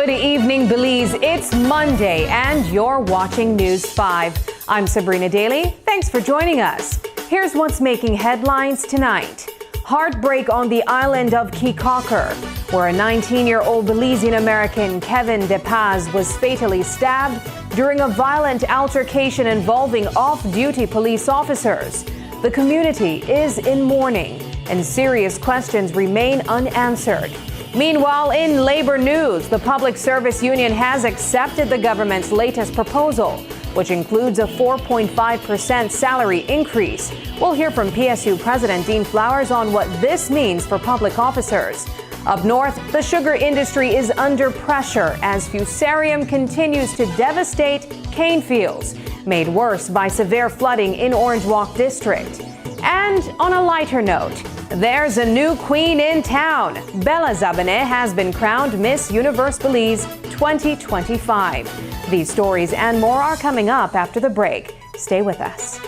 Good evening, Belize. It's Monday, and you're watching News 5. I'm Sabrina Daly. Thanks for joining us. Here's what's making headlines tonight. Heartbreak on the island of Caulker, where a 19-year-old Belizean American, Kevin De Paz, was fatally stabbed during a violent altercation involving off-duty police officers. The community is in mourning, and serious questions remain unanswered. Meanwhile, in labor news, the Public Service Union has accepted the government's latest proposal, which includes a 4.5% salary increase. We'll hear from PSU President Dean Flowers on what this means for public officers. Up north, the sugar industry is under pressure as fusarium continues to devastate cane fields, made worse by severe flooding in Orange Walk District. And on a lighter note, there's a new queen in town. Bella Zabane has been crowned Miss Universe Belize 2025. These stories and more are coming up after the break. Stay with us.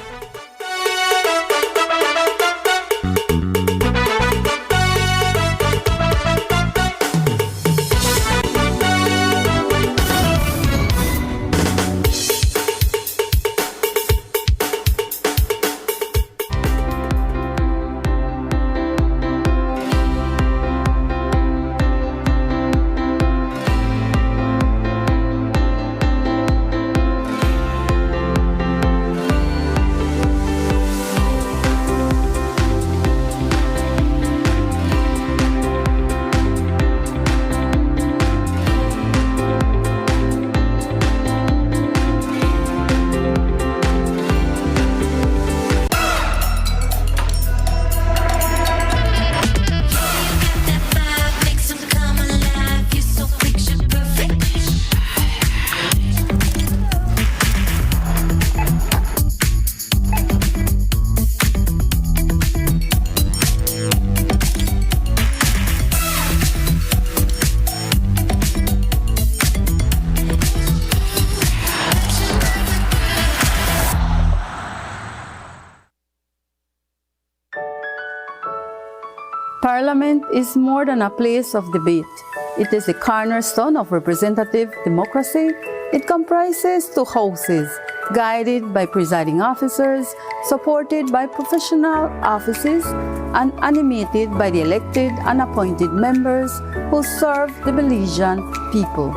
Parliament is more than a place of debate. It is the cornerstone of representative democracy. It comprises two houses, guided by presiding officers, supported by professional offices, and animated by the elected and appointed members who serve the Belizean people.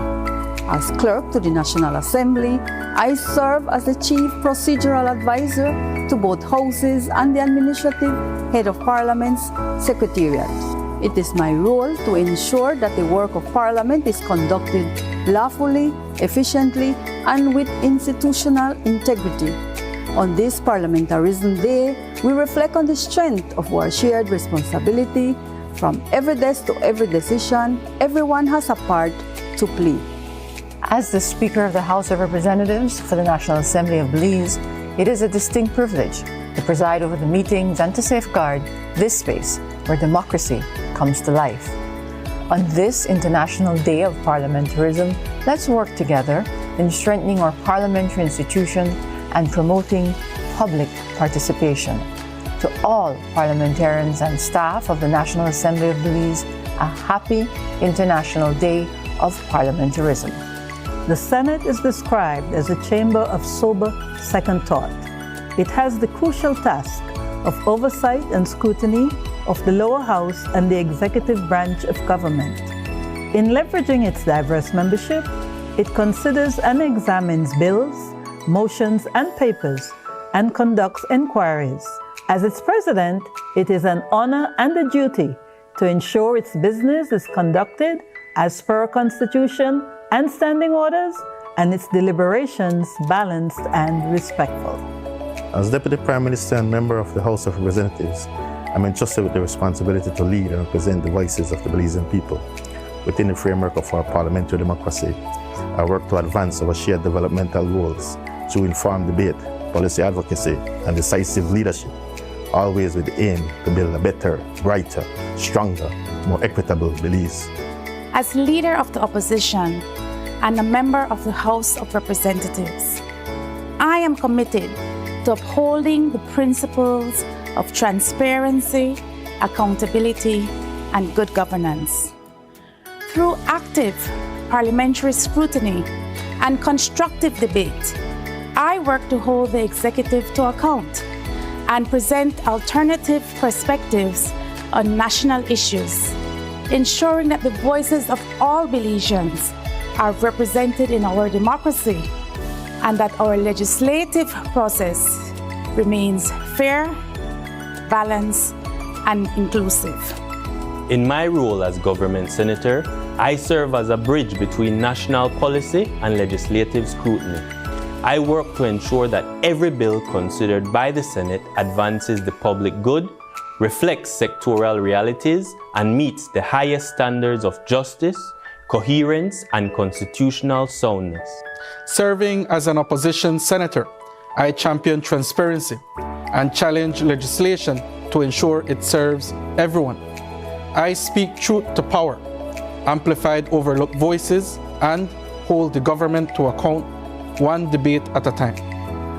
As clerk to the National Assembly, I serve as the Chief Procedural Advisor to both houses and the Administrative Head of Parliament's Secretariat. It is my role to ensure that the work of Parliament is conducted lawfully, efficiently, and with institutional integrity. On this Parliamentarism Day, we reflect on the strength of our shared responsibility. From every desk to every decision, everyone has a part to play. As the Speaker of the House of Representatives for the National Assembly of Belize, it is a distinct privilege to preside over the meetings and to safeguard this space where democracy comes to life. On this International Day of Parliamentarism, let's work together in strengthening our parliamentary institutions and promoting public participation. To all parliamentarians and staff of the National Assembly of Belize, a happy International Day of Parliamentarism. The Senate is described as a chamber of sober second thought. It has the crucial task of oversight and scrutiny of the lower house and the executive branch of government. In leveraging its diverse membership, it considers and examines bills, motions, and papers, and conducts inquiries. As its president, it is an honor and a duty to ensure its business is conducted as per Constitution and standing orders, and its deliberations balanced and respectful. As Deputy Prime Minister and member of the House of Representatives, I'm entrusted with the responsibility to lead and represent the voices of the Belizean people. Within the framework of our parliamentary democracy, I work to advance our shared developmental goals through informed debate, policy advocacy, and decisive leadership, always with the aim to build a better, brighter, stronger, more equitable Belize. As leader of the opposition and a member of the House of Representatives, I am committed to upholding the principles of transparency, accountability, and good governance. Through active parliamentary scrutiny and constructive debate, I work to hold the executive to account and present alternative perspectives on national issues, ensuring that the voices of all Belizeans are represented in our democracy and that our legislative process remains fair, balanced, and inclusive. In my role as government senator, I serve as a bridge between national policy and legislative scrutiny. I work to ensure that every bill considered by the Senate advances the public good, reflects sectoral realities, and meets the highest standards of justice, coherence, and constitutional soundness. Serving as an opposition senator, I champion transparency and challenge legislation to ensure it serves everyone. I speak truth to power, amplified overlooked voices, and hold the government to account, one debate at a time.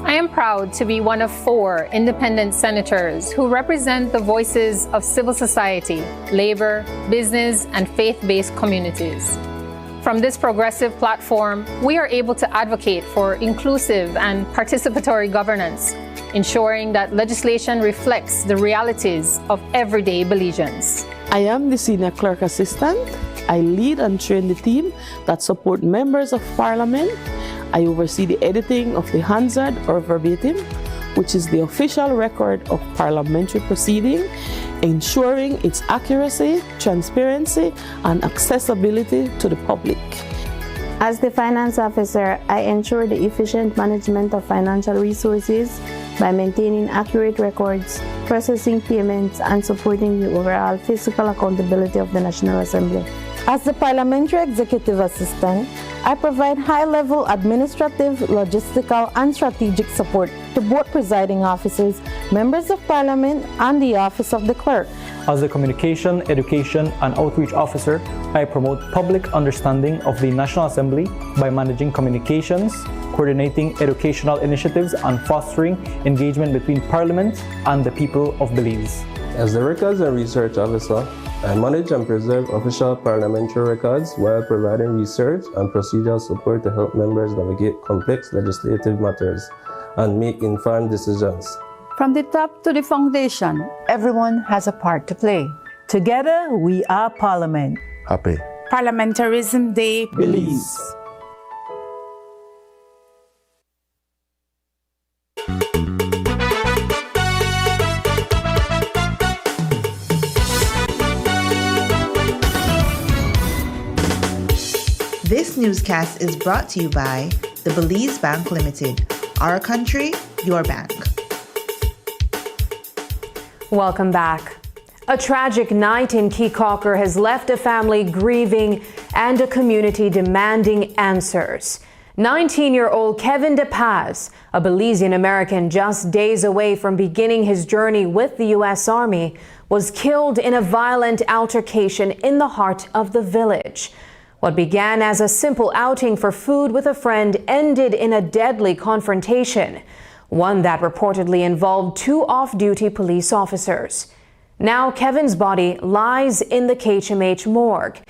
I am proud to be one of 4 independent senators who represent the voices of civil society, labor, business, and faith-based communities. From this progressive platform, we are able to advocate for inclusive and participatory governance, ensuring that legislation reflects the realities of everyday Belizeans. I am the Senior Clerk Assistant. I lead and train the team that support members of Parliament. I oversee the editing of the Hansard or verbatim, which is the official record of parliamentary proceeding, ensuring its accuracy, transparency, and accessibility to the public. As the finance officer, I ensure the efficient management of financial resources by maintaining accurate records, processing payments, and supporting the overall fiscal accountability of the National Assembly. As the Parliamentary Executive Assistant, I provide high-level administrative, logistical, and strategic support to both presiding officers, members of Parliament, and the Office of the Clerk. As the Communication, Education, and Outreach Officer, I promote public understanding of the National Assembly by managing communications, coordinating educational initiatives, and fostering engagement between Parliament and the people of Belize. As the Records and Research Officer, I manage and preserve official parliamentary records while providing research and procedural support to help members navigate complex legislative matters and make informed decisions. From the top to the foundation, Everyone has a part to play. Together, we are Parliament. Happy Parliamentarism Day, Belize. This newscast is brought to you by the Belize Bank Limited. Our country, your bank. Welcome back. A tragic night in Caulker has left a family grieving and a community demanding answers. 19-year-old Kevin DePaz, a Belizean American just days away from beginning his journey with the U.S. Army, was killed in a violent altercation in the heart of the village. What began as a simple outing for food with a friend ended in a deadly confrontation, one that reportedly involved 2 off-duty police officers. Now Kevin's body lies in the KHMH morgue,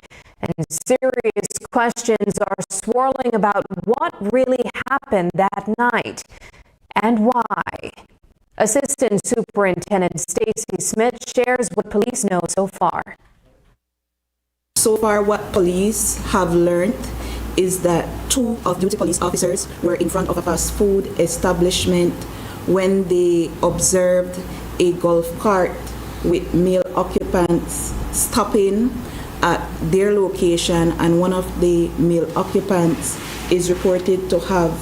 and serious questions are swirling about what really happened that night and why. Assistant Superintendent Stacy Smith shares what police know so far. So far, what police have learned is that 2 off-duty police officers were in front of a fast food establishment when they observed a golf cart with male occupants stopping at their location, and one of the male occupants is reported to have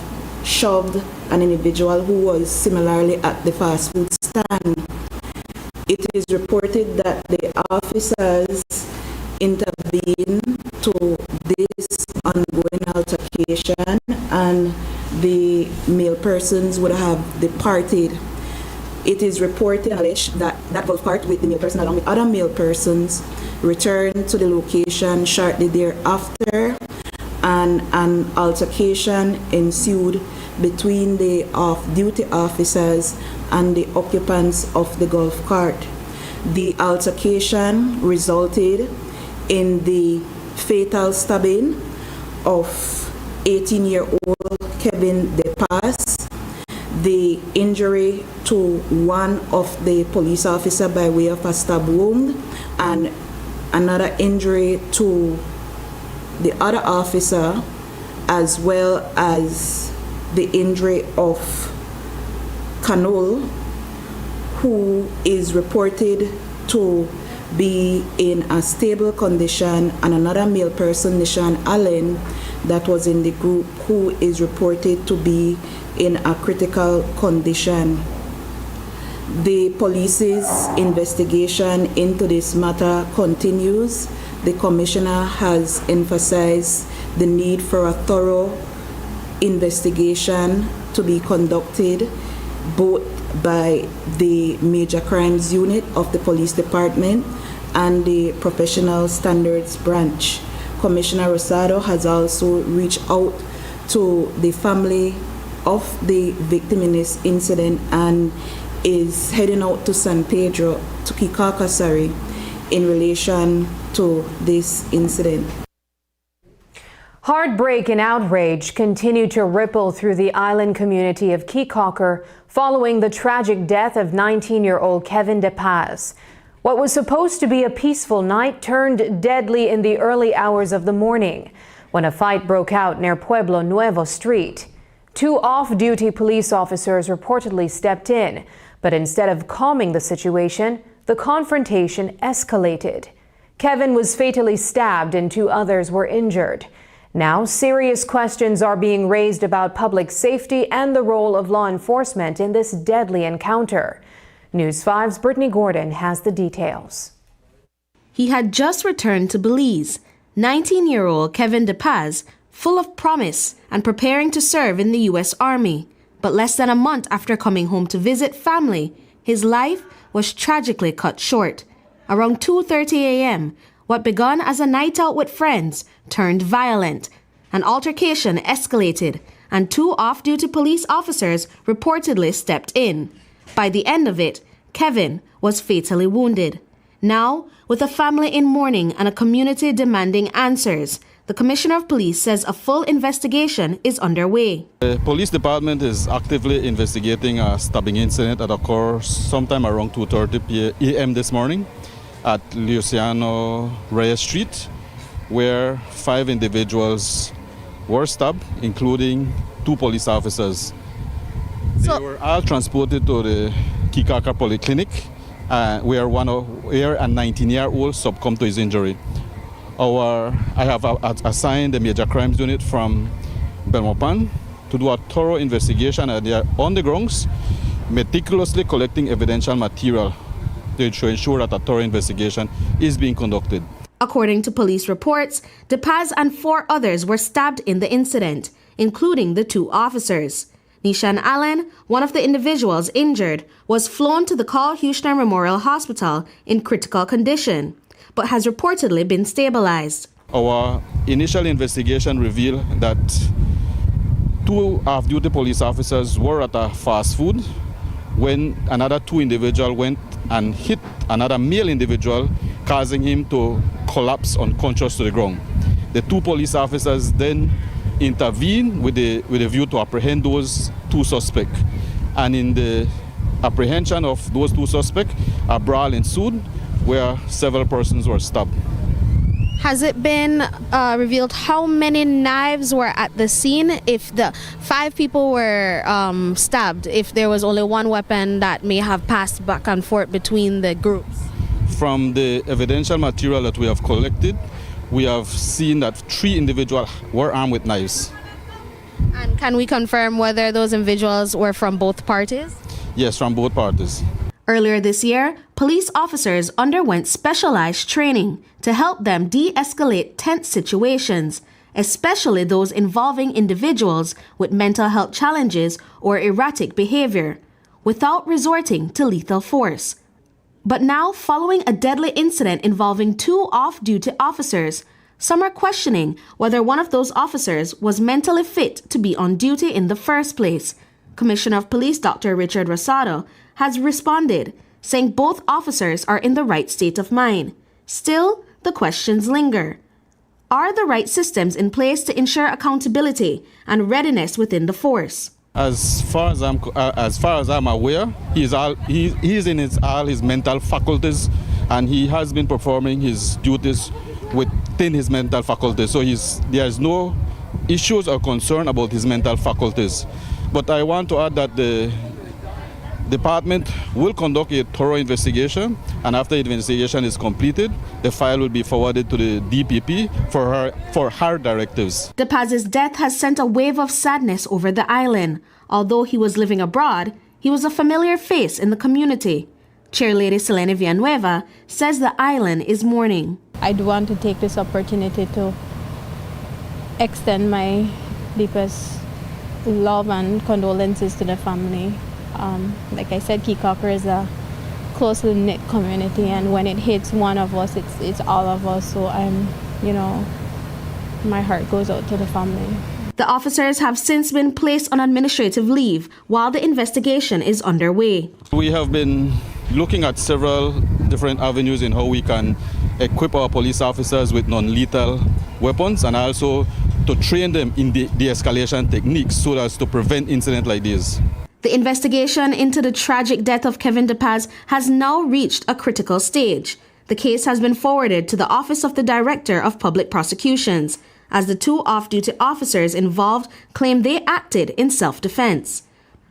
shoved an individual who was similarly at the fast food stand. It is reported that the officers intervened to this ongoing altercation and the male persons would have departed. It is reported that that golf cart with the male person along with other male persons returned to the location shortly thereafter, and an altercation ensued between the off-duty officers and the occupants of the golf cart. The altercation resulted in the fatal stabbing of 18-year-old Kevin DePaz, the injury to one of the police officers by way of a stab wound, and another injury to the other officer, as well as the injury of Canol, who is reported to be in a stable condition, and another male person, Nishan Allen, that was in the group, who is reported to be in a critical condition. The police's investigation into this matter continues. The commissioner has emphasized the need for a thorough investigation to be conducted both by the Major Crimes Unit of the Police Department and the Professional Standards Branch. Commissioner Rosado has also reached out to the family of the victim in this incident and is heading out to San Pedro, to Caulker, in relation to this incident. Heartbreak and outrage continue to ripple through the island community of Caulker following the tragic death of 19-year-old Kevin DePaz. What was supposed to be a peaceful night turned deadly in the early hours of the morning when a fight broke out near Pueblo Nuevo Street. 2 off-duty police officers reportedly stepped in, but instead of calming the situation, the confrontation escalated. Kevin was fatally stabbed and 2 others were injured. Now, serious questions are being raised about public safety and the role of law enforcement in this deadly encounter. News 5's Brittany Gordon has the details. He had just returned to Belize. 19-year-old Kevin DePaz, full of promise and preparing to serve in the U.S. Army. But less than a month after coming home to visit family, his life was tragically cut short. Around 2:30 a.m., what began as a night out with friends turned violent. An altercation escalated, and 2 off-duty police officers reportedly stepped in. By the end of it, Kevin was fatally wounded. Now, with a family in mourning and a community demanding answers, the Commissioner of Police says a full investigation is underway. The police department is actively investigating a stabbing incident that occurred sometime around 2:30 a.m. this morning at Luciano Reyes Street, where 5 individuals were stabbed, including 2 police officers. They were all transported to the Caulker Polyclinic, where a 19-year-old succumbed to his injury. I have assigned the Major Crimes Unit from Belmopan to do a thorough investigation, and they are on the grounds, meticulously collecting evidential material to ensure that a thorough investigation is being conducted. According to police reports, DePaz and 4 others were stabbed in the incident, including the 2 officers. Nishan Allen, one of the individuals injured, was flown to the Carl Huchner Memorial Hospital in critical condition, but has reportedly been stabilized. Our initial investigation revealed that 2 off-duty police officers were at a fast food when another 2 individuals went and hit another male individual, causing him to collapse unconscious to the ground. The 2 police officers then intervened with a view to apprehend those 2 suspects. And in the apprehension of those 2 suspects, a brawl ensued where several persons were stabbed. Has it been revealed how many knives were at the scene? If the 5 people were stabbed, if there was only one weapon that may have passed back and forth between the groups? From the evidential material that we have collected, we have seen that 3 individuals were armed with knives. And can we confirm whether those individuals were from both parties? Yes, from both parties. Earlier this year, police officers underwent specialized training to help them de-escalate tense situations, especially those involving individuals with mental health challenges or erratic behavior, without resorting to lethal force. But now, following a deadly incident involving 2 off-duty officers, some are questioning whether one of those officers was mentally fit to be on duty in the first place. Commissioner of Police Dr. Richard Rosado has responded, saying both officers are in the right state of mind. Still, the questions linger. Are the right systems in place to ensure accountability and readiness within the force? As far as I'm aware, he's in all his mental faculties, and he has been performing his duties within his mental faculties. So there's no issues or concern about his mental faculties. But I want to add that the department will conduct a thorough investigation, and after the investigation is completed, the file will be forwarded to the DPP for her directives. DePaz's death has sent a wave of sadness over the island. Although he was living abroad, he was a familiar face in the community. Chairlady Selene Villanueva says the island is mourning. I'd want to take this opportunity to extend my deepest love and condolences to the family. Like I said, Caulker is a closely knit community, and when it hits one of us, it's all of us. So my heart goes out to the family. The officers have since been placed on administrative leave while the investigation is underway. We have been looking at several different avenues in how we can equip our police officers with non-lethal weapons, and also to train them in the de-escalation techniques so as to prevent incidents like this. The investigation into the tragic death of Kevin DePaz has now reached a critical stage. The case has been forwarded to the Office of the Director of Public Prosecutions, as the 2 off-duty officers involved claim they acted in self-defense.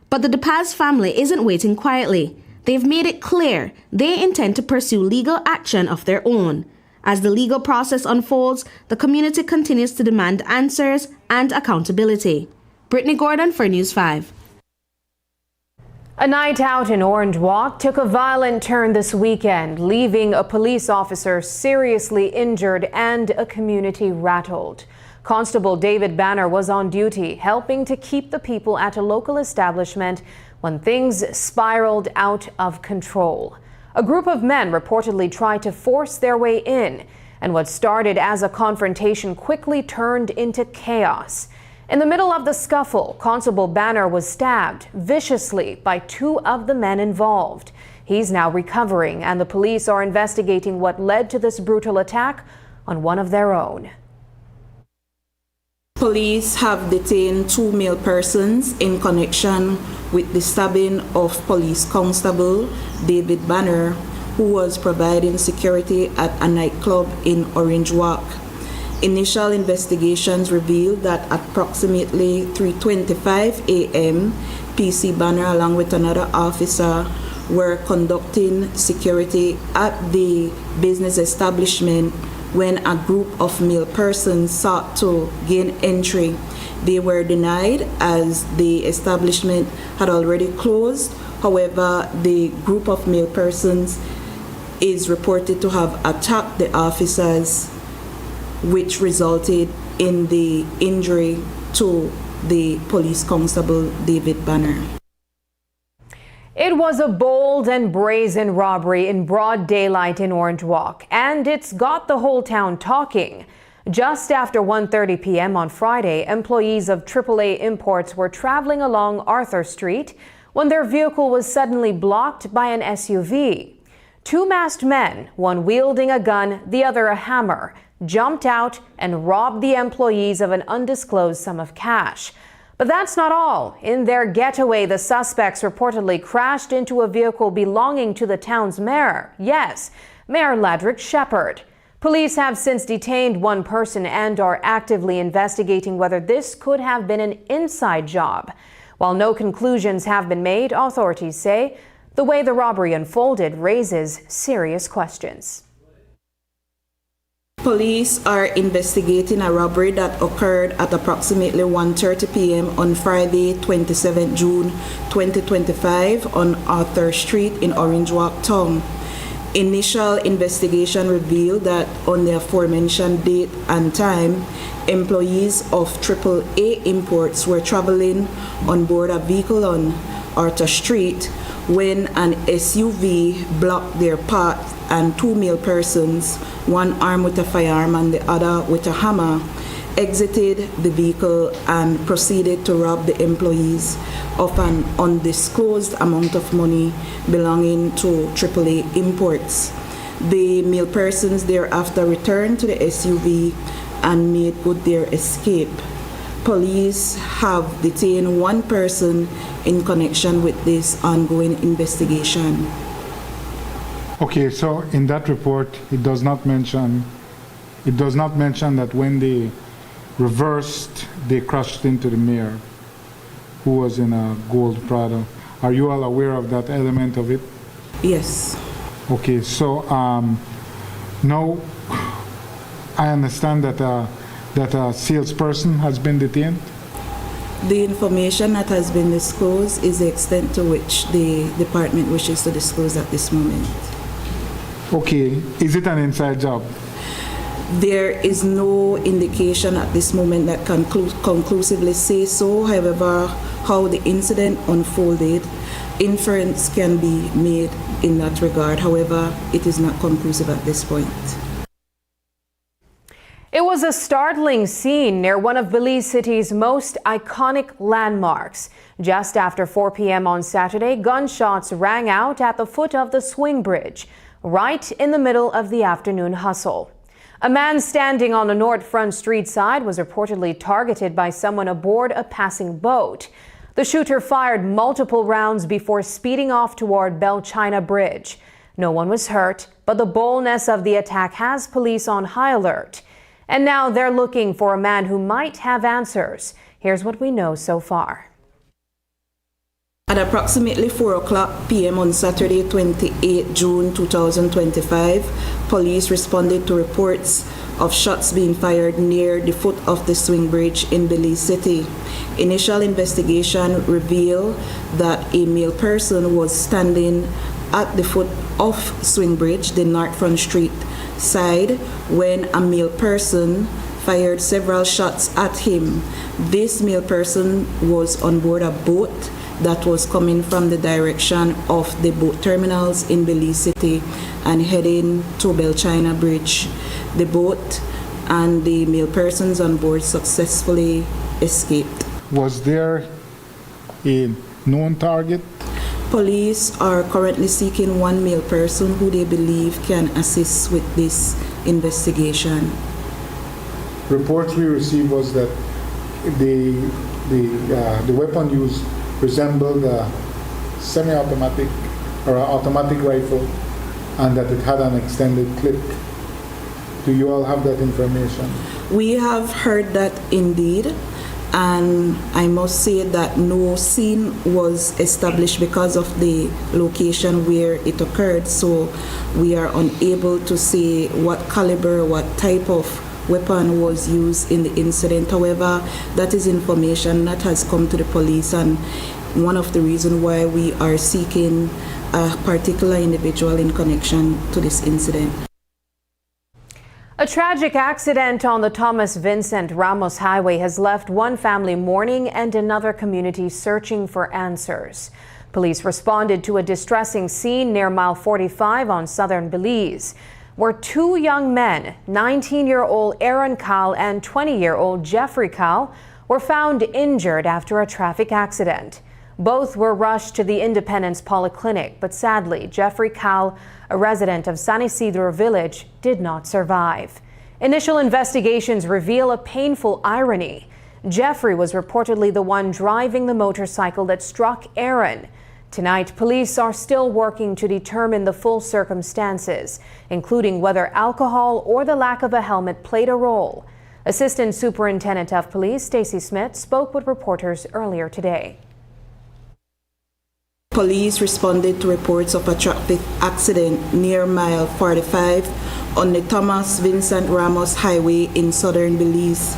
But the DePaz family isn't waiting quietly. They've made it clear they intend to pursue legal action of their own. As the legal process unfolds, the community continues to demand answers and accountability. Brittany Gordon for News 5. A night out in Orange Walk took a violent turn this weekend, leaving a police officer seriously injured and a community rattled. Constable David Banner was on duty, helping to keep the people at a local establishment when things spiraled out of control. A group of men reportedly tried to force their way in, and what started as a confrontation quickly turned into chaos. In the middle of the scuffle, Constable Banner was stabbed viciously by 2 of the men involved. He's now recovering, and the police are investigating what led to this brutal attack on one of their own. Police have detained 2 male persons in connection with the stabbing of Police Constable David Banner, who was providing security at a nightclub in Orange Walk. Initial investigations revealed that at approximately 3:25 a.m., PC Banner along with another officer were conducting security at the business establishment when a group of male persons sought to gain entry. They were denied as the establishment had already closed. However, the group of male persons is reported to have attacked the officers, which resulted in the injury to the police constable, David Banner. It was a bold and brazen robbery in broad daylight in Orange Walk, and it's got the whole town talking. Just after 1:30 p.m. on Friday, employees of AAA Imports were traveling along Arthur Street when their vehicle was suddenly blocked by an SUV. Two masked men, one wielding a gun, the other a hammer, jumped out and robbed the employees of an undisclosed sum of cash. But that's not all. In their getaway, the suspects reportedly crashed into a vehicle belonging to the town's mayor. Yes, Mayor Ladrick Shepherd. Police have since detained one person and are actively investigating whether this could have been an inside job. While no conclusions have been made, authorities say the way the robbery unfolded raises serious questions. Police are investigating a robbery that occurred at approximately 1:30 p.m. on Friday, 27 June 2025 on Arthur Street in Orange Walk Town. Initial investigation revealed that on the aforementioned date and time, employees of AAA Imports were traveling on board a vehicle on Arthur Street when an SUV blocked their path and two male persons, one armed with a firearm and the other with a hammer, exited the vehicle and proceeded to rob the employees of an undisclosed amount of money belonging to AAA Imports. The male persons thereafter returned to the SUV and made good their escape. Police have detained one person in connection with this ongoing investigation. Okay, so in that report, it does not mention that when they reversed, they crashed into the mayor, who was in a gold Prado. Are you all aware of that element of it? Yes. Okay, so now I understand that a salesperson has been detained. The information that has been disclosed is the extent to which the department wishes to disclose at this moment. Okay, is it an inside job? There is no indication at this moment that can conclusively say so. However, how the incident unfolded, inference can be made in that regard. However, it is not conclusive at this point. It was a startling scene near one of Belize City's most iconic landmarks. Just after 4 p.m. on Saturday, gunshots rang out at the foot of the swing bridge, right in the middle of the afternoon hustle. A man standing on the North Front Street side was reportedly targeted by someone aboard a passing boat. The shooter fired multiple rounds before speeding off toward Belle China Bridge. No one was hurt, but the boldness of the attack has police on high alert. And now they're looking for a man who might have answers. Here's what we know so far. At approximately 4:00 p.m. on Saturday, 28 June 2025, police responded to reports of shots being fired near the foot of the swing bridge in Belize City. Initial investigation revealed that a male person was standing at the foot of swing bridge, the North Front Street side, when a male person fired several shots at him. This male person was on board a boat that was coming from the direction of the boat terminals in Belize City and heading to Belle China Bridge. The boat and the male persons on board successfully escaped. Was there a known target? Police are currently seeking one male person who they believe can assist with this investigation. Reports we received was that the weapon used resembled a semi-automatic or an automatic rifle, and that it had an extended clip. Do you all have that information? We have heard that indeed, and I must say that no scene was established because of the location where it occurred, so we are unable to say what caliber, what type of weapon was used in the incident. However, that is information that has come to the police, and one of the reasons why we are seeking a particular individual in connection to this incident. A tragic accident on the Thomas Vincent Ramos Highway has left one family mourning and another community searching for answers. Police responded to a distressing scene near mile 45 on southern Belize, where two young men, 19-year-old Aaron Cowell and 20-year-old Jeffrey Cowell, were found injured after a traffic accident. Both were rushed to the Independence Polyclinic, but sadly, Jeffrey Cowell, a resident of San Isidro Village, did not survive. Initial investigations reveal a painful irony. Jeffrey was reportedly the one driving the motorcycle that struck Aaron. Tonight, police are still working to determine the full circumstances, including whether alcohol or the lack of a helmet played a role. Assistant Superintendent of Police Stacy Smith spoke with reporters earlier today. Police responded to reports of a traffic accident near mile 45 on the Thomas Vincent Ramos Highway in southern Belize.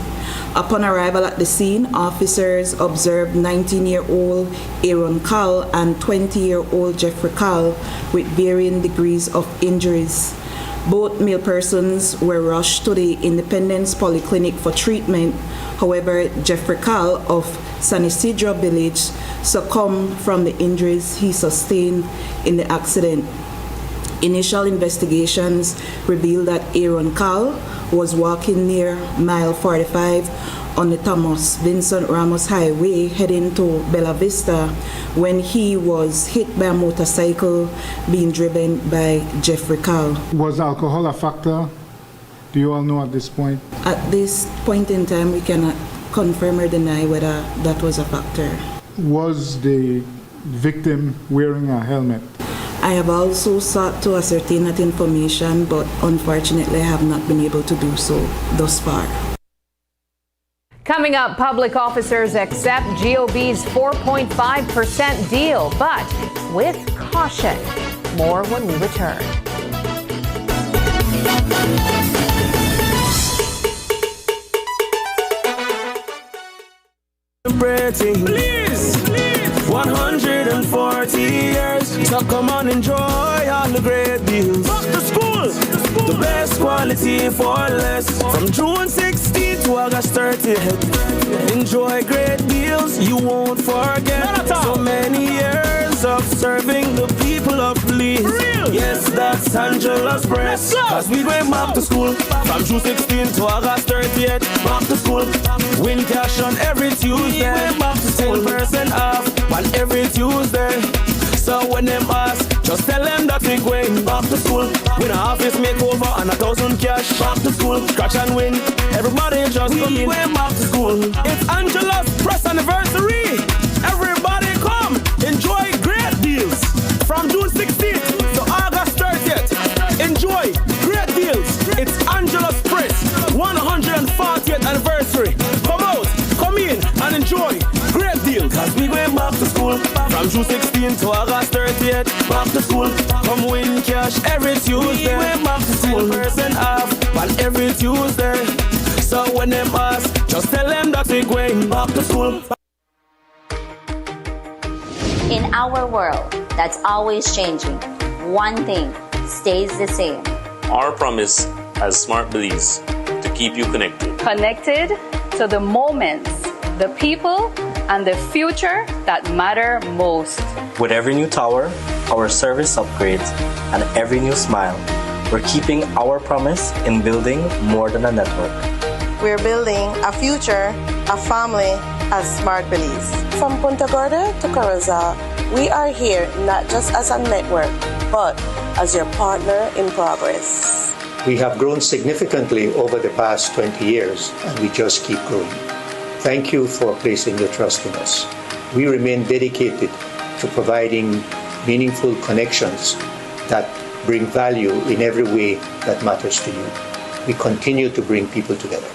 Upon arrival at the scene, officers observed 19-year-old Aaron Cowell and 20-year-old Jeffrey Cowell with varying degrees of injuries. Both male persons were rushed to the Independence Polyclinic for treatment. However, Jeffrey Cowell of San Isidro Village succumbed from the injuries he sustained in the accident. Initial investigations revealed that Aaron Cowell was walking near mile 45 on the Thomas Vincent Ramos Highway heading to Bella Vista when he was hit by a motorcycle being driven by Jeffrey Cowell. Was alcohol a factor? Do you all know at this point? At this point in time, we cannot confirm or deny whether that was a factor. Was the victim wearing a helmet? I have also sought to ascertain that information, but unfortunately I have not been able to do so thus far. Coming up, public officers accept GOB's 4.5% deal, but with caution. More when we return. Please, 140 years, so come on, enjoy all the great deals. Back to school, the best quality for less. From June 16th to August 30th, enjoy great deals you won't forget. So many years of serving the people of Belize. Yes, that's Angela's breast. Cause we went back to school from June 16th to August 30th. Back to school, win cash on every Tuesday. 10% off on every Tuesday. So when them ask, just tell them that we're going back to school. Win an office makeover and 1,000 cash. Back to school, scratch and win. Everybody just come in. We're back to school. It's Angela's press anniversary. Everybody come, enjoy great deals. From June 16th to August 30th. Enjoy great deals. It's Angela's press 140th anniversary. Come out, come in and enjoy great deals. Cause we going back to school from June 16th to August 30th. Back to school, come win cash every Tuesday. We going back to school, 10% off on every Tuesday. So when them ask, just tell them that we're going back to school. In our world that's always changing, one thing stays the same. Our promise as Smart Belize to keep you connected. Connected to the moments, the people, and the future that matter most. With every new tower, our service upgrades, and every new smile, we're keeping our promise in building more than a network. We're building a future, a family as Smart Belize. From Punta Gorda to Corozal, we are here not just as a network, but as your partner in progress. We have grown significantly over the past 20 years, and we just keep growing. Thank you for placing your trust in us. We remain dedicated to providing meaningful connections that bring value in every way that matters to you. We continue to bring people together.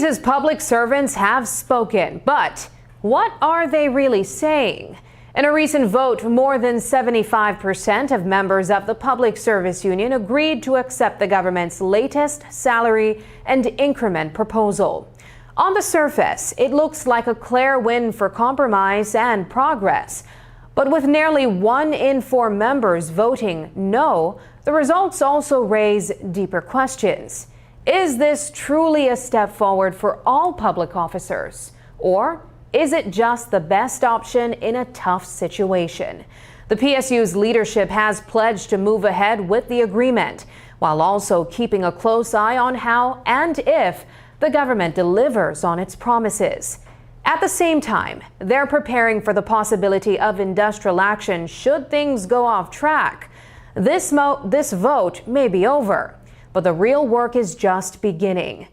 Belize's public servants have spoken, but what are they really saying? In a recent vote, more than 75% of members of the Public Service Union agreed to accept the government's latest salary and increment proposal. On the surface, it looks like a clear win for compromise and progress. But with nearly 1 in 4 members voting no, the results also raise deeper questions. Is this truly a step forward for all public officers? Or is it just the best option in a tough situation? The PSU's leadership has pledged to move ahead with the agreement, while also keeping a close eye on how and if the government delivers on its promises. At the same time, they're preparing for the possibility of industrial action should things go off track. This vote may be over, but the real work is just beginning.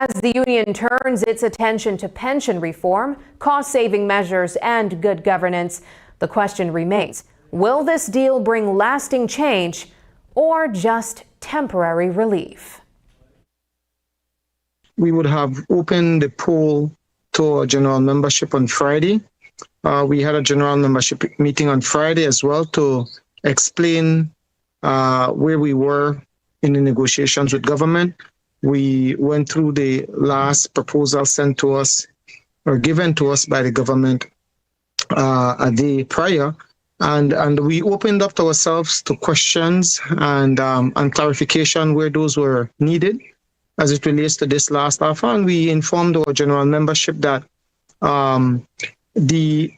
As the union turns its attention to pension reform, cost-saving measures, and good governance, the question remains, will this deal bring lasting change or just temporary relief? We would have opened the poll to a general membership on Friday. We had a general membership meeting on Friday as well to explain where we were in the negotiations with government. We went through the last proposal sent to us or given to us by the government a day prior, and we opened up to ourselves to questions and clarification where those were needed as it relates to this last offer. And we informed our general membership that the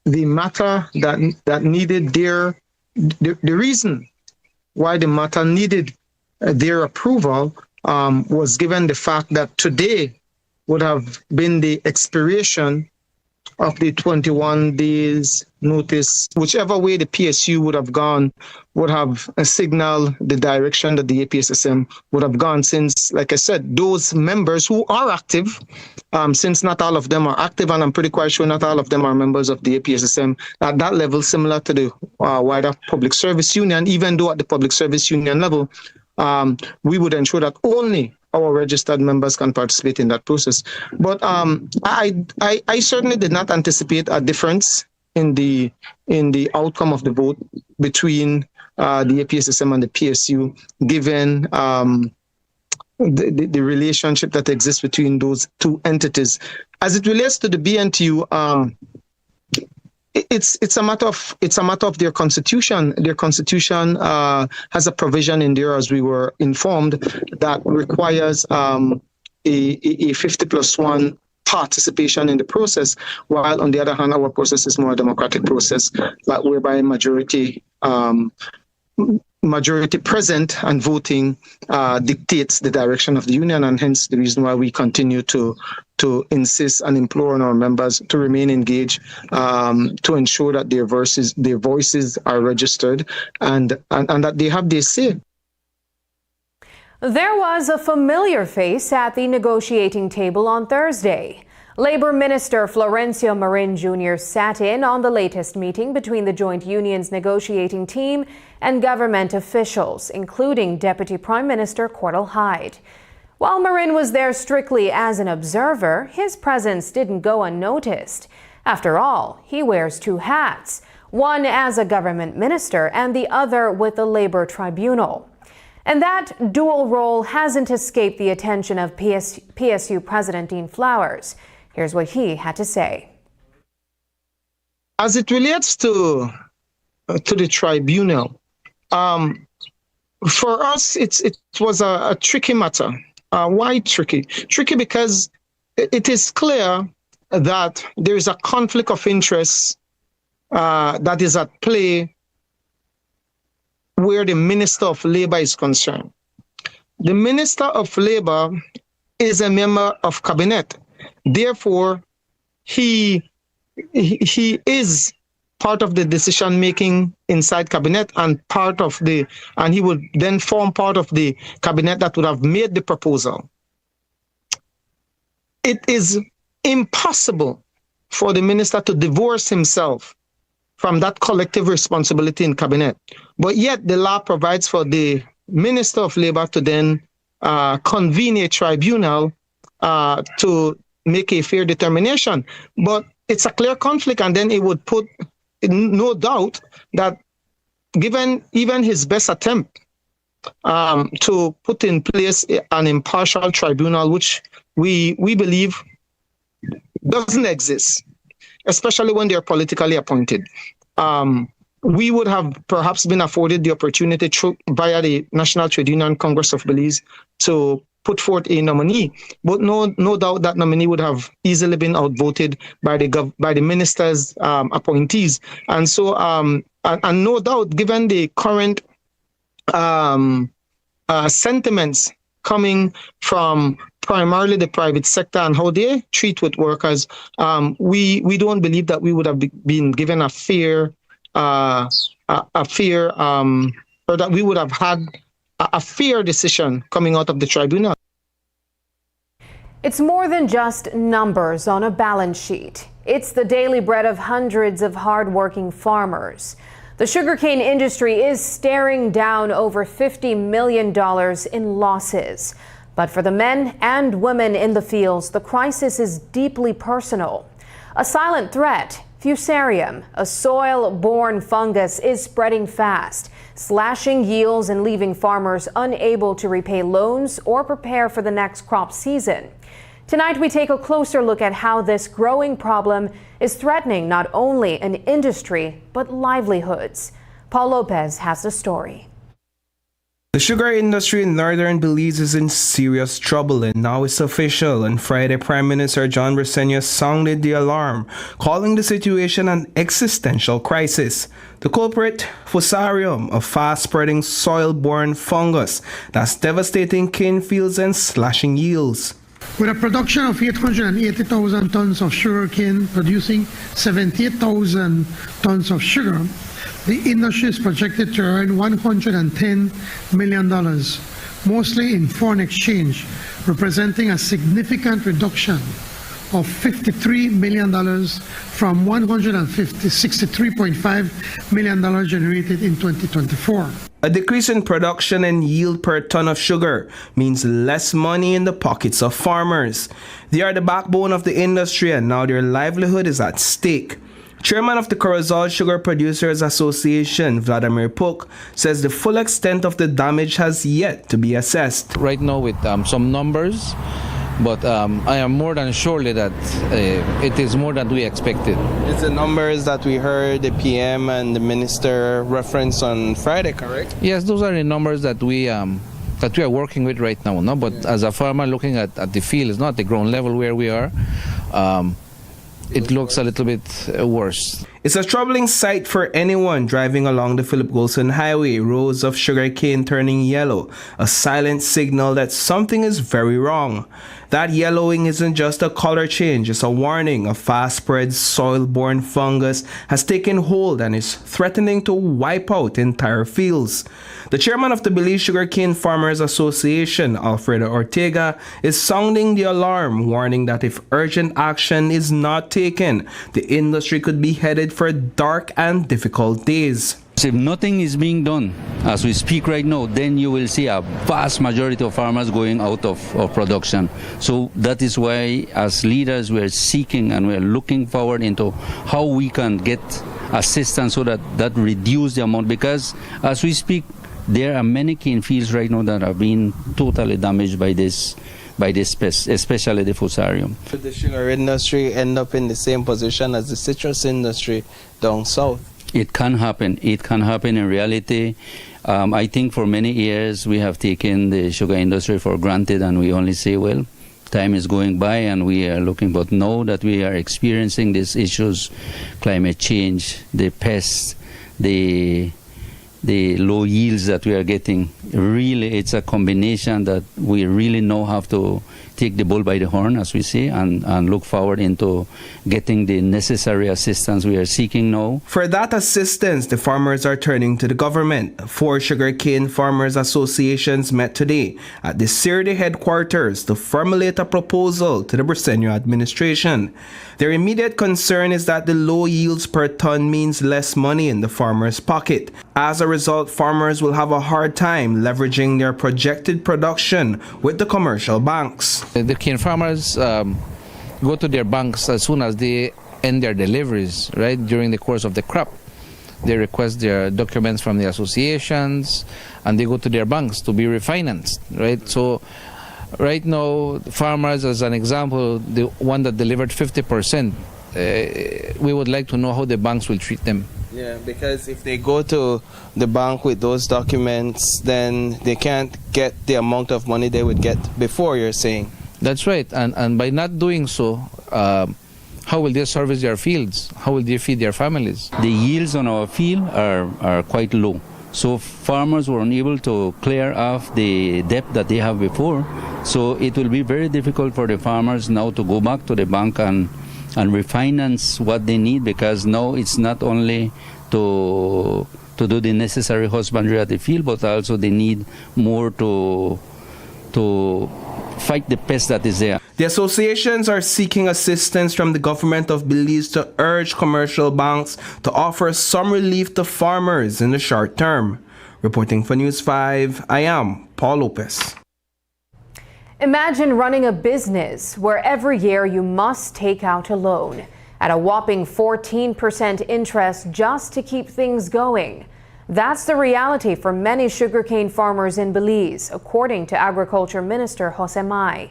matter that needed the reason why the matter needed their approval was given the fact that today would have been the expiration of the 21 days notice. Whichever way the PSU would have gone would have signaled the direction that the APSSM would have gone, since, like I said, those members who are active, since not all of them are active, and I'm pretty quite sure not all of them are members of the APSSM at that level, similar to the wider Public Service Union, even though at the Public Service Union level, we would ensure that only our registered members can participate in that process. But I certainly did not anticipate a difference in the outcome of the vote between the APSSM and the PSU, given the relationship that exists between those two entities. As it relates to the BNTU, it's a matter of their constitution. Their constitution has a provision in there, as we were informed, that requires a 50+1 participation in the process, while on the other hand, our process is more a democratic process, but whereby majority present and voting dictates the direction of the union, and hence the reason why we continue to insist and implore on our members to remain engaged, to ensure that their voices are registered and that they have their say. There was a familiar face at the negotiating table on Thursday. Labor Minister Florencio Marin Jr. sat in on the latest meeting between the joint union's negotiating team and government officials, including Deputy Prime Minister Cordell Hyde. While Marin was there strictly as an observer, his presence didn't go unnoticed. After all, he wears 2 hats, one as a government minister and the other with the Labor Tribunal. And that dual role hasn't escaped the attention of PSU President Dean Flowers. Here's what he had to say. As it relates to the tribunal, for us, it was a tricky matter. Why tricky? Tricky because it is clear that there is a conflict of interest that is at play where the Minister of Labor is concerned. The Minister of Labor is a member of cabinet. Therefore, he is part of the decision making inside cabinet and he would then form part of the cabinet that would have made the proposal. It is impossible for the minister to divorce himself from that collective responsibility in cabinet. But yet the law provides for the Minister of Labor to then convene a tribunal to make a fair determination. But it's a clear conflict, and then it would put no doubt that given even his best attempt to put in place an impartial tribunal, which we believe doesn't exist, especially when they're politically appointed. We would have perhaps been afforded the opportunity via the National Trade Union Congress of Belize to put forth a nominee, but no doubt that nominee would have easily been outvoted by the minister's appointees, and so and no doubt, given the current sentiments coming from primarily the private sector and how they treat with workers, we don't believe that we would have been given a fair or that we would have had a fair decision coming out of the tribunal. It's more than just numbers on a balance sheet. It's the daily bread of hundreds of hardworking farmers. The sugarcane industry is staring down over $50 million in losses. But for the men and women in the fields, the crisis is deeply personal. A silent threat, Fusarium, a soil-borne fungus, is spreading fast, slashing yields and leaving farmers unable to repay loans or prepare for the next crop season. Tonight, we take a closer look at how this growing problem is threatening not only an industry, but livelihoods. Paul Lopez has the story. The sugar industry in northern Belize is in serious trouble, and now it's official. On Friday, Prime Minister John Briceño sounded the alarm, calling the situation an existential crisis. The culprit, Fusarium, a fast-spreading soil-borne fungus that's devastating cane fields and slashing yields. With a production of 880,000 tons of sugarcane, producing 78,000 tons of sugar, the industry is projected to earn $110 million, mostly in foreign exchange, representing a significant reduction of $53 million from $63.5 million generated in 2024. A decrease in production and yield per ton of sugar means less money in the pockets of farmers. They are the backbone of the industry, and now their livelihood is at stake. Chairman of the Corozal Sugar Producers Association, Vladimir Puk, says the full extent of the damage has yet to be assessed. Right now with some numbers, but I am more than surely that it is more than we expected. It's the numbers that we heard the PM and the minister reference on Friday, correct? Yes, those are the numbers that we are working with right now. No? But as a farmer looking at the field, it's not the ground level where we are. It looks a little bit worse. It's a troubling sight for anyone driving along the Philip Golson Highway, rows of sugarcane turning yellow, a silent signal that something is very wrong. That yellowing isn't just a color change, it's a warning. A fast-spread soil-borne fungus has taken hold and is threatening to wipe out entire fields. The chairman of the Belize Sugarcane Farmers Association, Alfredo Ortega, is sounding the alarm, warning that if urgent action is not taken, the industry could be headed for dark and difficult days. If nothing is being done as we speak right now, then you will see a vast majority of farmers going out of production. So that is why as leaders we are seeking and we are looking forward into how we can get assistance so that reduce the amount, because as we speak there are many cane fields right now that are being totally damaged by this pest, especially the Fusarium. Could the sugar industry end up in the same position as the citrus industry down south? It can happen. It can happen in reality. I think for many years we have taken the sugar industry for granted and we only say, well, time is going by and we are looking, but now that we are experiencing these issues, climate change, the pests, the low yields that we are getting, really it's a combination that we really now have to take the bull by the horn, as we say, and look forward into getting the necessary assistance we are seeking now. For that assistance, the farmers are turning to the government. 4 sugarcane farmers associations met today at the CIRDE headquarters to formulate a proposal to the Briceño administration. Their immediate concern is that the low yields per ton means less money in the farmer's pocket, As a result, farmers will have a hard time leveraging their projected production with the commercial banks. The cane farmers go to their banks as soon as they end their deliveries, right, during the course of the crop. They request their documents from the associations and they go to their banks to be refinanced, right? So right now, farmers, as an example, the one that delivered 50%, we would like to know how the banks will treat them. Yeah, because if they go to the bank with those documents, then they can't get the amount of money they would get before, you're saying. That's right, and by not doing so, how will they service their fields? How will they feed their families? The yields on our field are quite low. So farmers were unable to clear off the debt that they have before. So it will be very difficult for the farmers now to go back to the bank and refinance what they need, because now it's not only to do the necessary husbandry at the field, but also they need more to fight the pest that is there. The associations are seeking assistance from the government of Belize to urge commercial banks to offer some relief to farmers in the short term. Reporting for News 5, I am Paul Lopez. Imagine running a business where every year you must take out a loan at a whopping 14% interest just to keep things going. That's the reality for many sugarcane farmers in Belize, according to Agriculture Minister Jose Mai.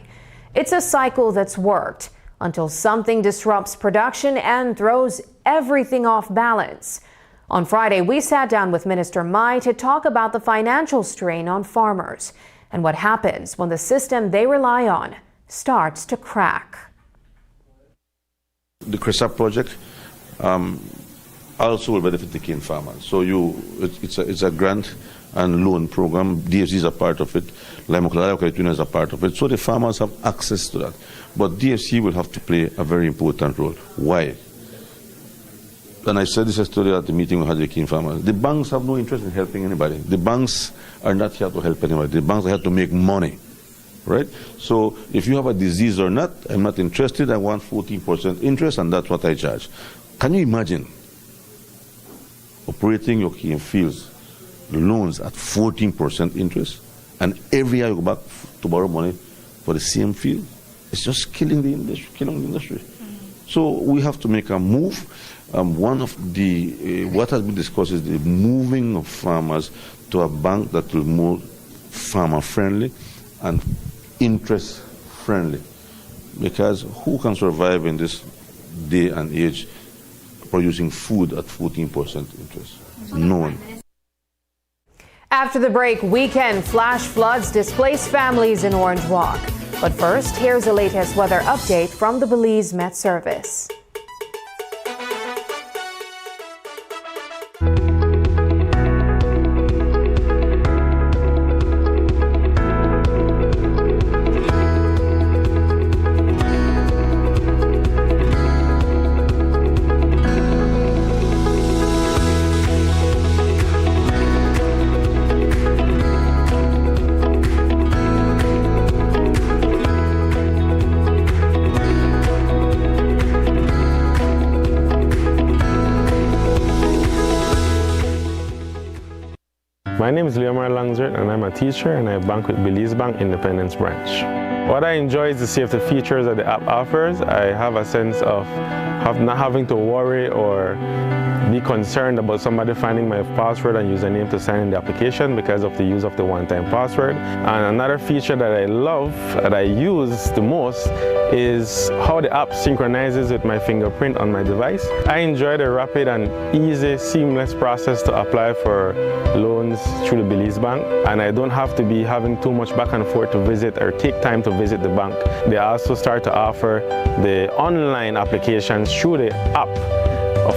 It's a cycle that's worked until something disrupts production and throws everything off balance. On Friday, we sat down with Minister Mai to talk about the financial strain on farmers and what happens when the system they rely on starts to crack. The CRESA project also will benefit the cane farmers. So it's a grant and loan program. DFC is a part of it. Limokalaya Credit Union is a part of it. So the farmers have access to that. But DFC will have to play a very important role. Why? And I said this yesterday at the meeting we had with the cane farmers. The banks have no interest in helping anybody. The banks are not here to help anybody. The banks are here to make money. Right? So if you have a disease or not, I'm not interested. I want 14% interest, and that's what I charge. Can you imagine operating your cane fields, loans at 14% interest, and every year you go back to borrow money for the same field? It's just killing the industry. So we have to make a move. One of the what has been discussed is the moving of farmers to a bank that will be more farmer friendly and interest friendly, because who can survive in this day and age producing food at 14% interest? No one. After the break, weekend flash floods displace families in Orange Walk. But first, here's the latest weather update from the Belize Met Service. My name is Leomar Langzert and I'm a teacher and I bank with Belize Bank Independence Branch. What I enjoy is the safety features that the app offers. I have a sense of not having to worry or be concerned about somebody finding my password and username to sign in the application because of the use of the one-time password. And another feature that I love, that I use the most, is how the app synchronizes with my fingerprint on my device. I enjoy the rapid and easy, seamless process to apply for loans through the Belize Bank, and I don't have to be having too much back and forth to visit or take time to visit the bank. They also start to offer the online applications through the app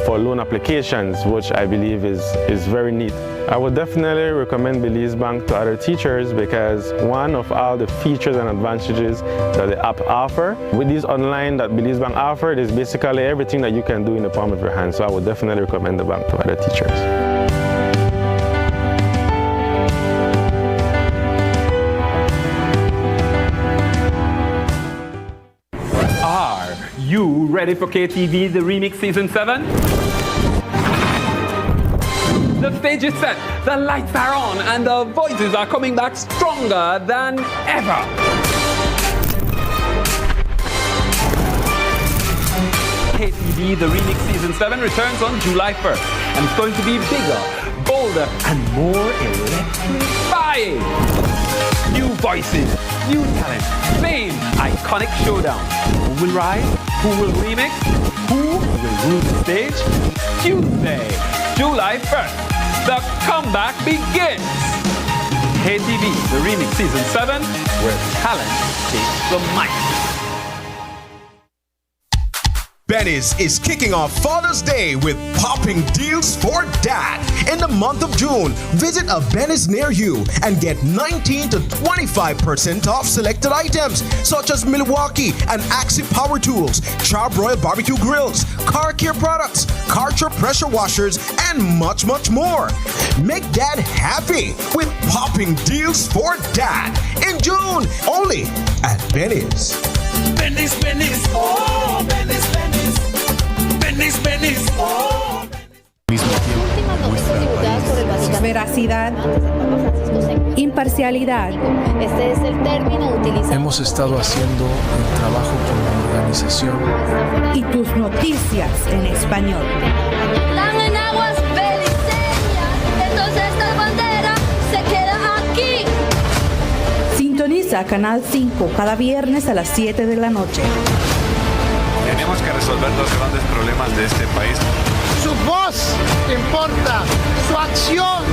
for loan applications, which I believe is very neat. I would definitely recommend Belize Bank to other teachers because one of all the features and advantages that the app offer with these online that Belize Bank offered is basically everything that you can do in the palm of your hand. So I would definitely recommend the bank to other teachers. Are you ready for KTV The Remix Season 7? The stage is set, the lights are on, and the voices are coming back stronger than ever. KTV The Remix Season 7 returns on July 1st, and it's going to be bigger, bolder, and more electrifying. New voices, new talent, same iconic showdown. Who will rise? Who will remix? Who will rule the stage? Tuesday, July 1st, the comeback begins. KTV The Remix Season 7, where talent takes the mic. Belize is kicking off Father's Day with popping deals for dad. In the month of June, visit a Belize near you and get 19 to 25% off selected items such as Milwaukee and Axie power tools, Charbroil barbecue grills, car care products, Karcher pressure washers, and much, much more. Make dad happy with popping deals for dad in June, only at Belize. Belize, Belize, oh, Belize, Belize. Belize, Belize, oh. Veracidad, imparcialidad. Este es el término utilizado. Hemos estado haciendo el trabajo como organización. Y tus noticias en español. Están en aguas beliceñas, entonces esta bandera se queda aquí. Sintoniza Canal 5 cada viernes a las 7 de la noche. Tenemos que resolver dos grandes problemas de este país. Su voz importa, su acción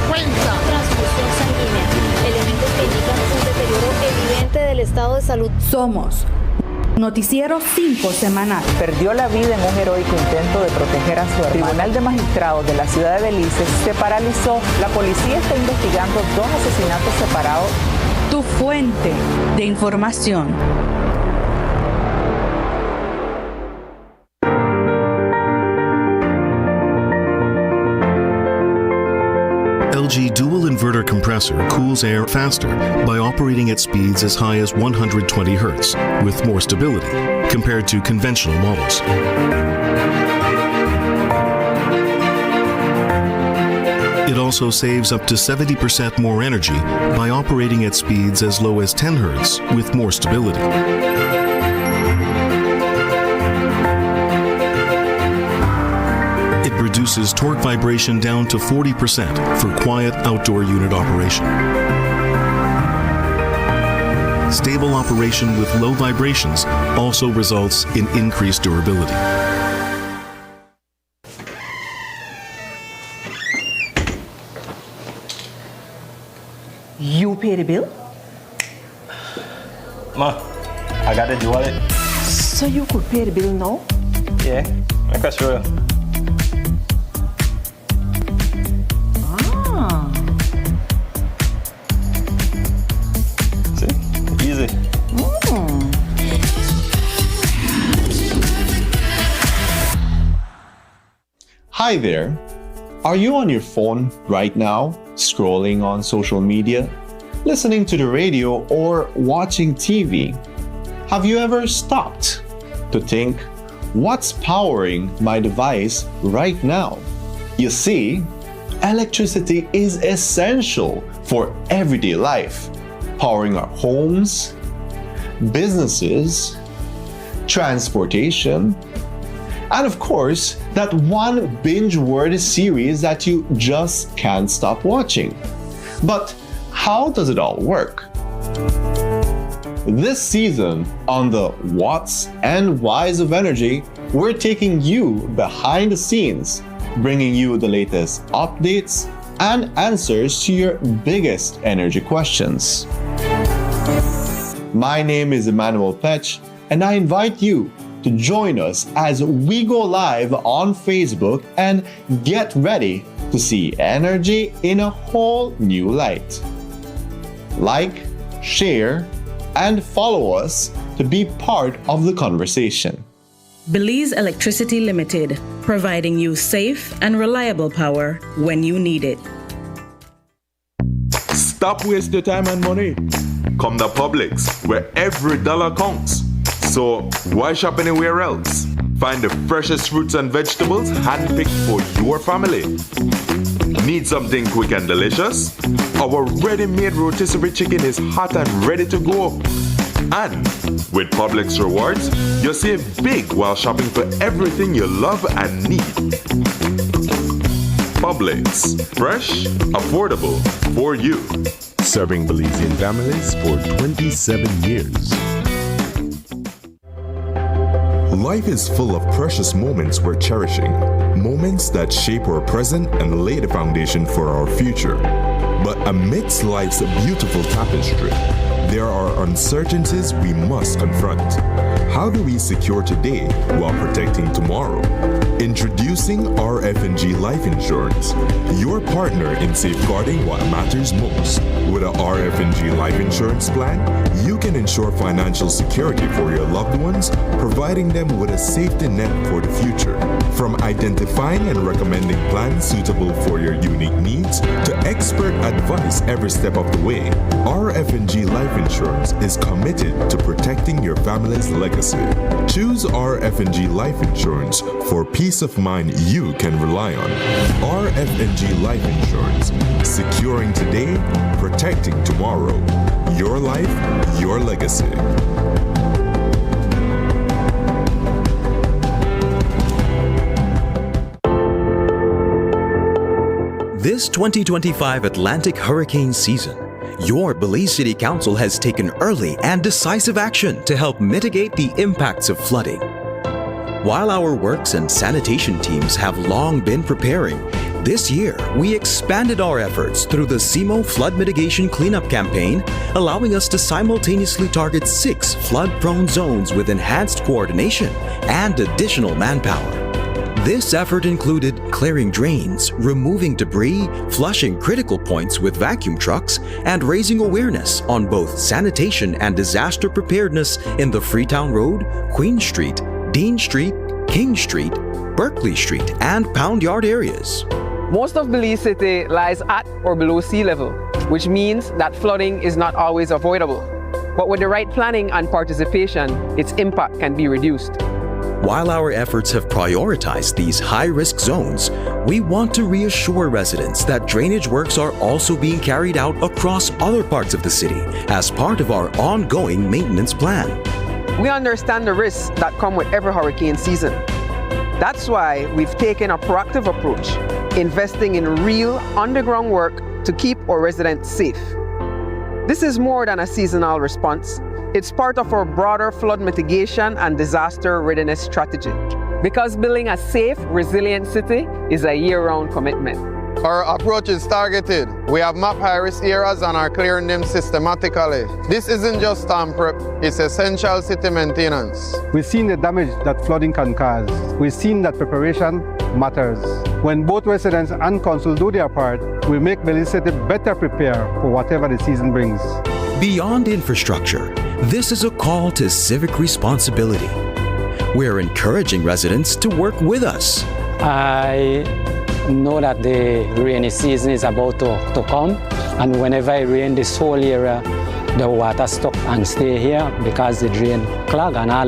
cuenta. Transfusión sanguínea, elementos que indican un deterioro evidente del estado de salud. Somos Noticiero 5 semanal. Perdió la vida en un heroico intento de proteger a su hermano. El Tribunal de Magistrados de la ciudad de Belize se paralizó. La policía está investigando 2 asesinatos separados. Tu fuente de información. LG dual inverter compressor cools air faster by operating at speeds as high as 120 Hz with more stability compared to conventional models. It also saves up to 70% more energy by operating at speeds as low as 10 Hz with more stability. It reduces torque vibration down to 40% for quiet outdoor unit operation. Stable operation with low vibrations also results in increased durability. You pay the bill? Ma, I got the wallet. So you could pay the bill now? Yeah, I can show you. Easy. Hi there. Are you on your phone right now, scrolling on social media, listening to the radio, or watching TV? Have you ever stopped to think, what's powering my device right now? You see, electricity is essential for everyday life, powering our homes, businesses, transportation, and of course, that one binge-worthy series that you just can't stop watching. But how does it all work? This season on the What's and Why's of Energy, we're taking you behind the scenes, bringing you the latest updates and answers to your biggest energy questions. My name is Emmanuel Petch, and I invite you to join us as we go live on Facebook and get ready to see energy in a whole new light. Like, share, and follow us to be part of the conversation. Belize Electricity Limited, providing you safe and reliable power when you need it. Stop wasting your time and money. Come to Publix, where every dollar counts. So why shop anywhere else? Find the freshest fruits and vegetables handpicked for your family. Need something quick and delicious? Our ready-made rotisserie chicken is hot and ready to go. And with Publix rewards, you save big while shopping for everything you love and need. Publix, fresh, affordable, for you. Serving Belizean families for 27 years. Life is full of precious moments worth cherishing. Moments that shape our present and lay the foundation for our future. But amidst life's beautiful tapestry, there are uncertainties we must confront. How do we secure today while protecting tomorrow? Introducing RF&G Life Insurance, your partner in safeguarding what matters most. With a RF&G Life Insurance plan, you can ensure financial security for your loved ones, providing them with a safety net for the future. From identifying and recommending plans suitable for your unique needs to expert advice every step of the way, RF&G Life Insurance is committed to protecting your family's legacy. Choose RF&G Life Insurance for peace of mind you can rely on. RF&G Life Insurance, securing today, protecting tomorrow. Your life, your legacy. This 2025 Atlantic hurricane season, your Belize City Council has taken early and decisive action to help mitigate the impacts of flooding. While our works and sanitation teams have long been preparing, this year we expanded our efforts through the CMO Flood Mitigation Cleanup Campaign, allowing us to simultaneously target 6 flood-prone zones with enhanced coordination and additional manpower. This effort included clearing drains, removing debris, flushing critical points with vacuum trucks, and raising awareness on both sanitation and disaster preparedness in the Freetown Road, Queen Street, Dean Street, King Street, Berkeley Street, and Pound Yard areas. Most of Belize City lies at or below sea level, which means that flooding is not always avoidable. But with the right planning and participation, its impact can be reduced. While our efforts have prioritized these high-risk zones, we want to reassure residents that drainage works are also being carried out across other parts of the city as part of our ongoing maintenance plan. We understand the risks that come with every hurricane season. That's why we've taken a proactive approach, investing in real underground work to keep our residents safe. This is more than a seasonal response. It's part of our broader flood mitigation and disaster readiness strategy. Because building a safe, resilient city is a year-round commitment. Our approach is targeted. We have mapped high-risk areas and are clearing them systematically. This isn't just storm prep, it's essential city maintenance. We've seen the damage that flooding can cause. We've seen that preparation matters. When both residents and council do their part, we make Belize City better prepared for whatever the season brings. Beyond infrastructure, this is a call to civic responsibility. We're encouraging residents to work with us. I know that the rainy season is about to come, and whenever it rains, this whole area, the water stop and stay here because the drain clog, and all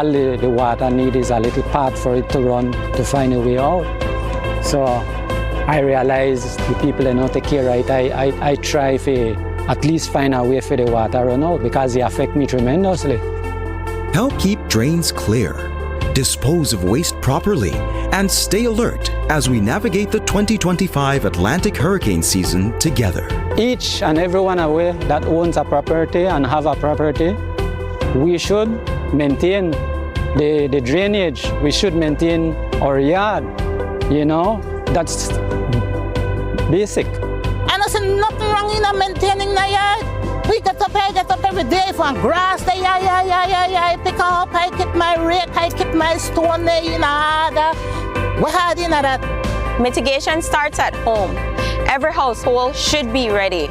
the water need is a little path for it to run to find a way out. So I realize the people that don't take care right. I try to at least find a way for the water run out because it affects me tremendously. Help keep drains clear, dispose of waste properly, and stay alert as we navigate the 2025 Atlantic hurricane season together. Each and everyone aware that owns a property and have a property, we should maintain the drainage. We should maintain our yard. You know, that's basic. And I see nothing wrong in maintaining the yard. We get up every day for grass. I pick up, I keep my rake, I keep my stone there, you know. We're hard in that. Mitigation starts at home. Every household should be ready.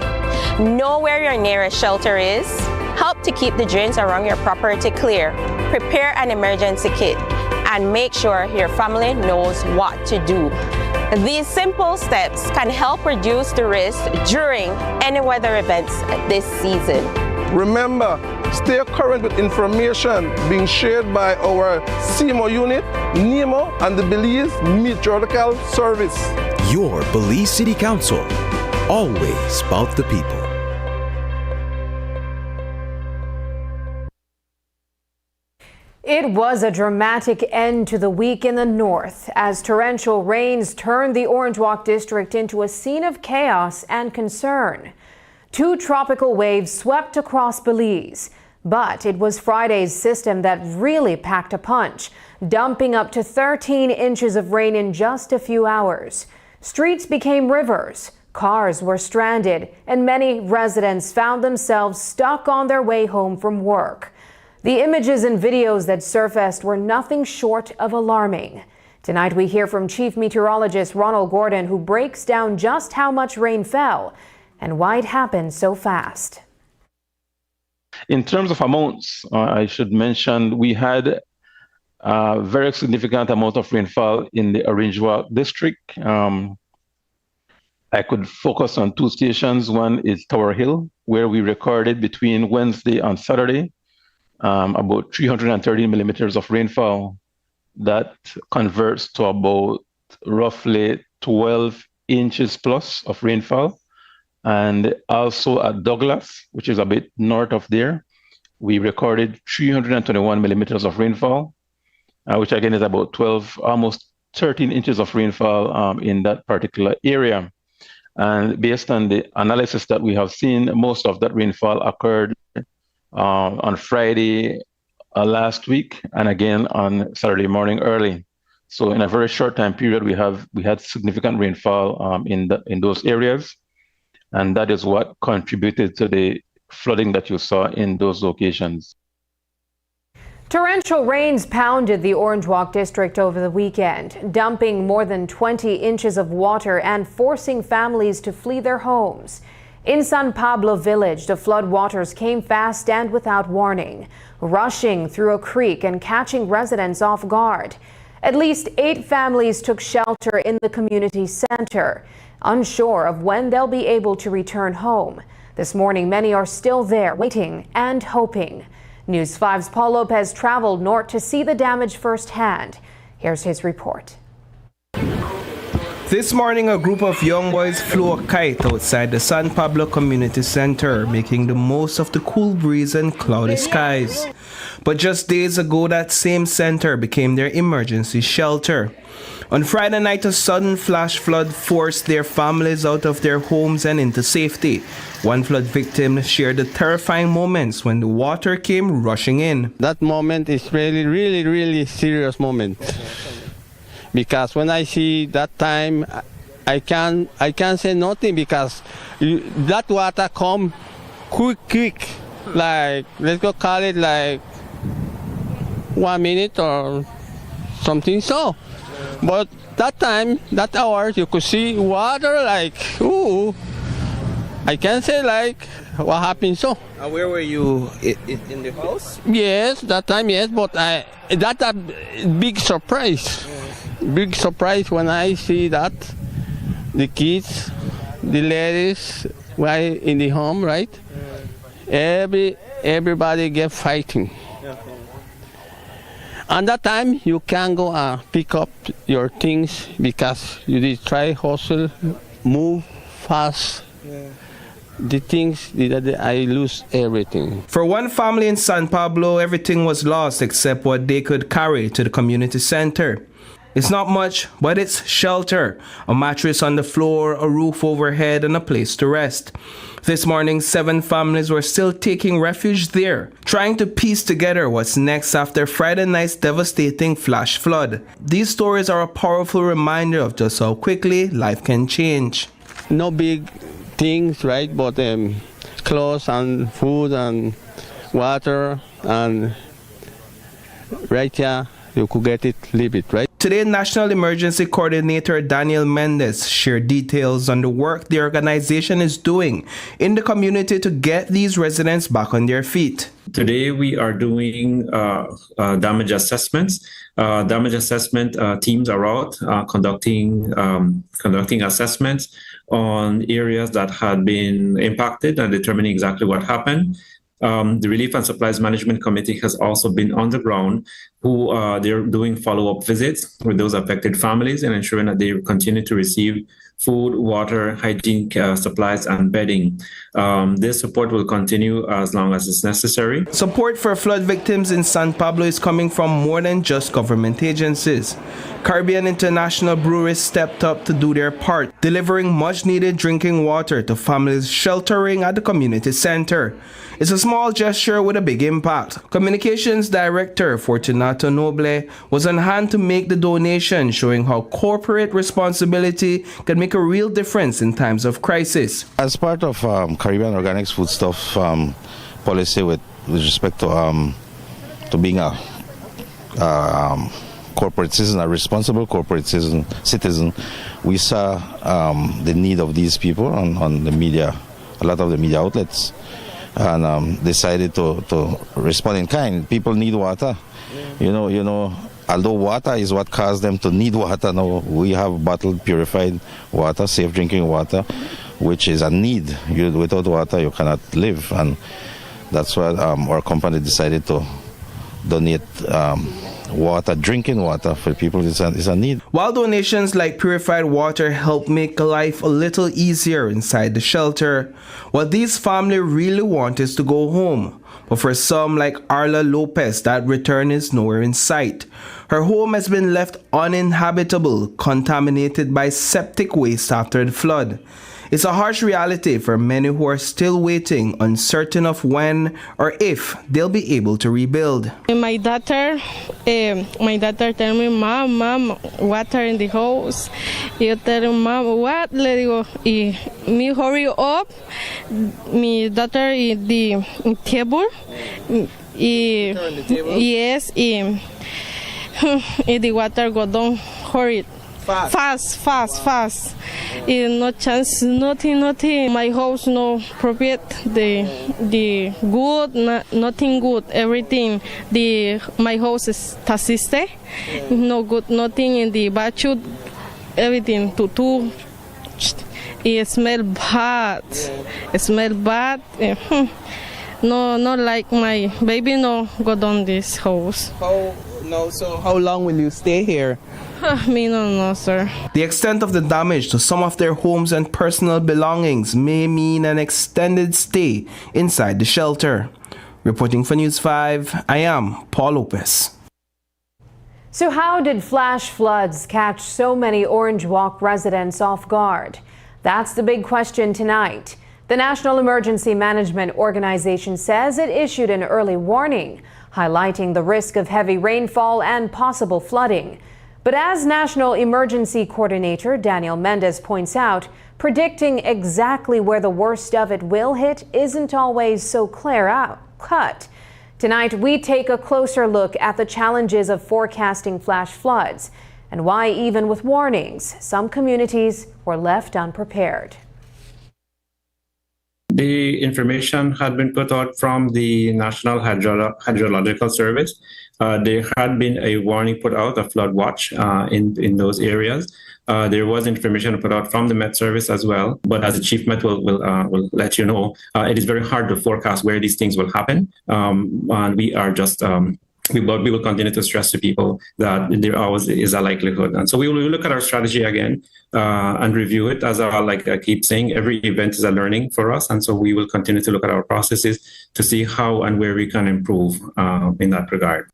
Know where your nearest shelter is. Help to keep the drains around your property clear. Prepare an emergency kit and make sure your family knows what to do. These simple steps can help reduce the risk during any weather events this season. Remember, stay current with information being shared by our CMO unit, NEMO, and the Belize Meteorological Service. Your Belize City Council, always about the people. It was a dramatic end to the week in the north as torrential rains turned the Orange Walk district into a scene of chaos and concern. 2 tropical waves swept across Belize, but it was Friday's system that really packed a punch, dumping up to 13 inches of rain in just a few hours. Streets became rivers, cars were stranded, and many residents found themselves stuck on their way home from work. The images and videos that surfaced were nothing short of alarming. Tonight we hear from Chief Meteorologist Ronald Gordon, who breaks down just how much rain fell and why it happened so fast. In terms of amounts, I should mention we had a very significant amount of rainfall in the Orange Walk district. I could focus on 2 stations. One is Tower Hill, where we recorded between Wednesday and Saturday about 330 millimeters of rainfall. That converts to about roughly 12 inches plus of rainfall. And also at Douglas, which is a bit north of there, we recorded 321 millimeters of rainfall, which again is about 12, almost 13 inches of rainfall in that particular area. And based on the analysis that we have seen, most of that rainfall occurred on Friday last week, and again on Saturday morning early. So in a very short time period, we had significant rainfall in those areas, and that is what contributed to the flooding that you saw in those locations. Torrential rains pounded the Orange Walk district over the weekend, dumping more than 20 inches of water and forcing families to flee their homes. In San Pablo village, the flood waters came fast and without warning, rushing through a creek and catching residents off guard. At least 8 families took shelter in the community center, unsure of when they'll be able to return home. This morning, many are still there, waiting and hoping. News 5's Paul Lopez traveled north to see the damage firsthand. Here's his report. This morning, a group of young boys flew a kite outside the San Pablo Community Center, making the most of the cool breeze and cloudy skies. But just days ago, that same center became their emergency shelter. On Friday night, a sudden flash flood forced their families out of their homes and into safety. One flood victim shared the terrifying moments when the water came rushing in. That moment is really serious moment. Because when I see that time, I can't say nothing because that water come quick, like let's go call it like 1 minute or something so. But that time, that hour, you could see water like, ooh, I can't say like what happened so. Where were you, in the house? Yes, that time, yes, but that's a big surprise. Big surprise when I see that the kids, the ladies, right in the home, right? Everybody get fighting. And that time you can go and pick up your things because you did try hustle, move fast. The things that I lose everything. For one family in San Pablo, everything was lost except what they could carry to the community center. It's not much, but it's shelter, a mattress on the floor, a roof overhead, and a place to rest. This morning, 7 families were still taking refuge there, trying to piece together what's next after Friday night's devastating flash flood. These stories are a powerful reminder of just how quickly life can change. No big things, right? But clothes and food and water and right here, you could get it, leave it, right? Today, National Emergency Coordinator Daniel Mendez shared details on the work the organization is doing in the community to get these residents back on their feet. Today, we are doing damage assessments. Damage assessment teams are out conducting assessments on areas that had been impacted and determining exactly what happened. The Relief and Supplies Management Committee has also been on the ground who they're doing follow-up visits with those affected families and ensuring that they continue to receive food, water, hygiene supplies, and bedding. This support will continue as long as it's necessary. Support for flood victims in San Pablo is coming from more than just government agencies. Caribbean International Breweries stepped up to do their part, delivering much-needed drinking water to families sheltering at the community center. It's a small gesture with a big impact. Communications Director Fortunato Noble was on hand to make the donation, showing how corporate responsibility can make a real difference in times of crisis. As part of Caribbean Organics Foodstuff policy with respect to being a corporate citizen, a responsible corporate citizen, we saw the need of these people on the media, a lot of the media outlets, and decided to respond in kind. People need water. You know, although water is what caused them to need water, now we have bottled, purified water, safe drinking water, which is a need. Without water, you cannot live, and that's why our company decided to donate water, drinking water for people is a need. While donations like purified water help make life a little easier inside the shelter, what these families really want is to go home. But for some like Arla Lopez, that return is nowhere in sight. Her home has been left uninhabitable, contaminated by septic waste after the flood. It's a harsh reality for many who are still waiting, uncertain of when or if they'll be able to rebuild. My daughter tell me, Mom, water in the house. Yo tell Mom, what? Le digo, y me hurry up. My daughter in the table. Yes, and the water go down, hurry. Fast. No chance, nothing. My house no appropriate. The good, nothing good. Everything. My house is tasiste. No good, nothing in the bathroom. Everything tutu. It smell bad. No, not like my baby. No go down this house. So how long will you stay here? Me no know, sir. The extent of the damage to some of their homes and personal belongings may mean an extended stay inside the shelter. Reporting for News 5, I am Paul Lopez. So how did flash floods catch so many Orange Walk residents off guard? That's the big question tonight. The National Emergency Management Organization says it issued an early warning, highlighting the risk of heavy rainfall and possible flooding. But as National Emergency Coordinator Daniel Mendez points out, predicting exactly where the worst of it will hit isn't always so clear-cut. Tonight, we take a closer look at the challenges of forecasting flash floods and why, even with warnings, some communities were left unprepared. The information had been put out from the National Hydrological Service. There had been a warning put out, a flood watch in those areas. There was information put out from the Met Service as well, but as the Chief Met will let you know, it is very hard to forecast where these things will happen. And we are just we will continue to stress to people that there always is a likelihood. And so we will look at our strategy again and review it. As I keep saying, every event is a learning for us. And so we will continue to look at our processes to see how and where we can improve in that regard.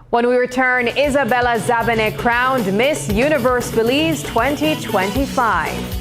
When we return, Isabella Zabane crowned Miss Universe Belize 2025.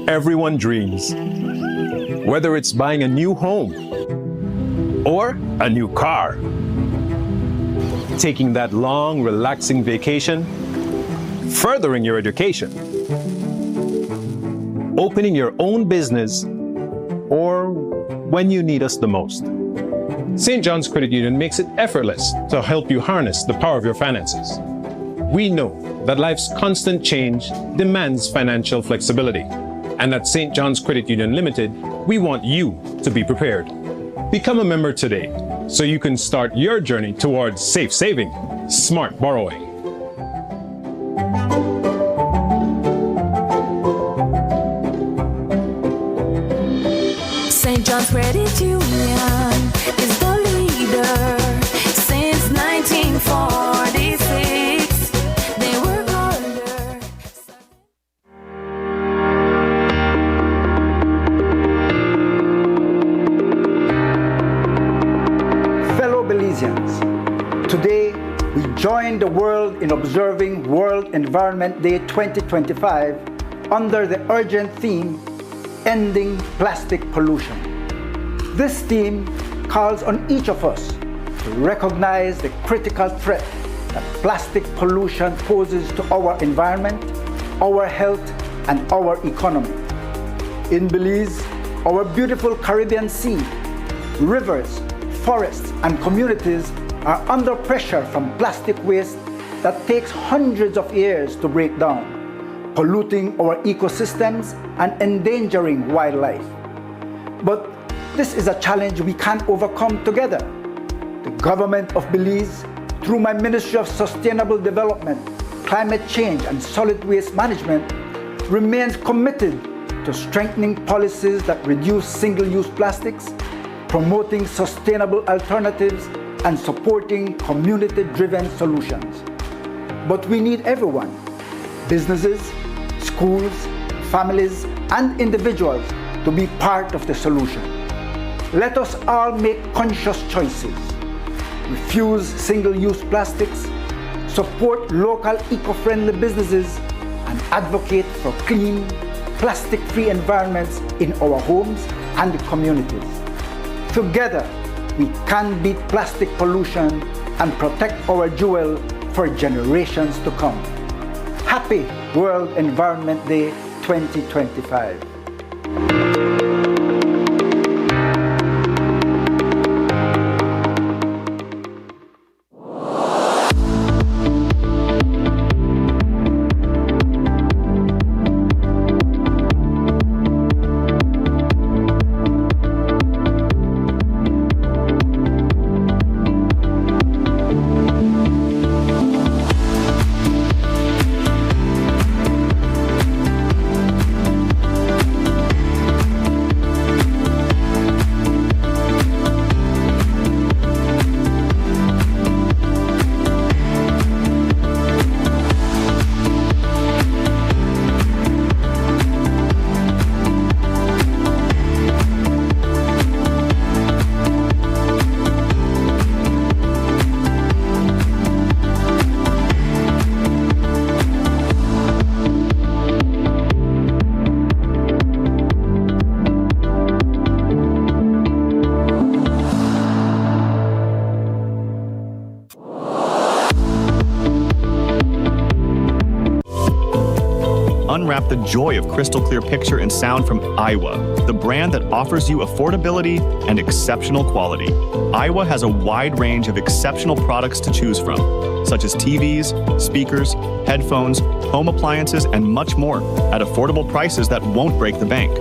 everyone dreams. Whether it's buying a new home or a new car, taking that long, relaxing vacation, furthering your education, opening your own business, or when you need us the most. St. John's Credit Union makes it effortless to help you harness the power of your finances. We know that life's constant change demands financial flexibility. And at St. John's Credit Union Limited, we want you to be prepared. Become a member today so you can start your journey towards safe saving, smart borrowing. St. John's Credit Union is the leader since 1946. They work harder. Fellow Belizeans, today we join the world in observing World Environment Day 2025 under the urgent theme, Ending Plastic Pollution. This theme calls on each of us to recognize the critical threat that plastic pollution poses to our environment, our health, and our economy. In Belize, our beautiful Caribbean Sea, rivers, forests, and communities are under pressure from plastic waste that takes hundreds of years to break down, polluting our ecosystems and endangering wildlife. But this is a challenge we can overcome together. The government of Belize, through my Ministry of Sustainable Development, Climate Change and Solid Waste Management, remains committed to strengthening policies that reduce single-use plastics, promoting sustainable alternatives, and supporting community-driven solutions. But we need everyone, businesses, schools, families, and individuals to be part of the solution. Let us all make conscious choices. Refuse single-use plastics, support local eco-friendly businesses, and advocate for clean, plastic-free environments in our homes and communities. Together, we can beat plastic pollution and protect our jewel for generations to come. Happy World Environment Day 2025. Unwrap the joy of crystal clear picture and sound from Aiwa, the brand that offers you affordability and exceptional quality. Aiwa has a wide range of exceptional products to choose from, such as TVs, speakers, headphones, home appliances, and much more at affordable prices that won't break the bank.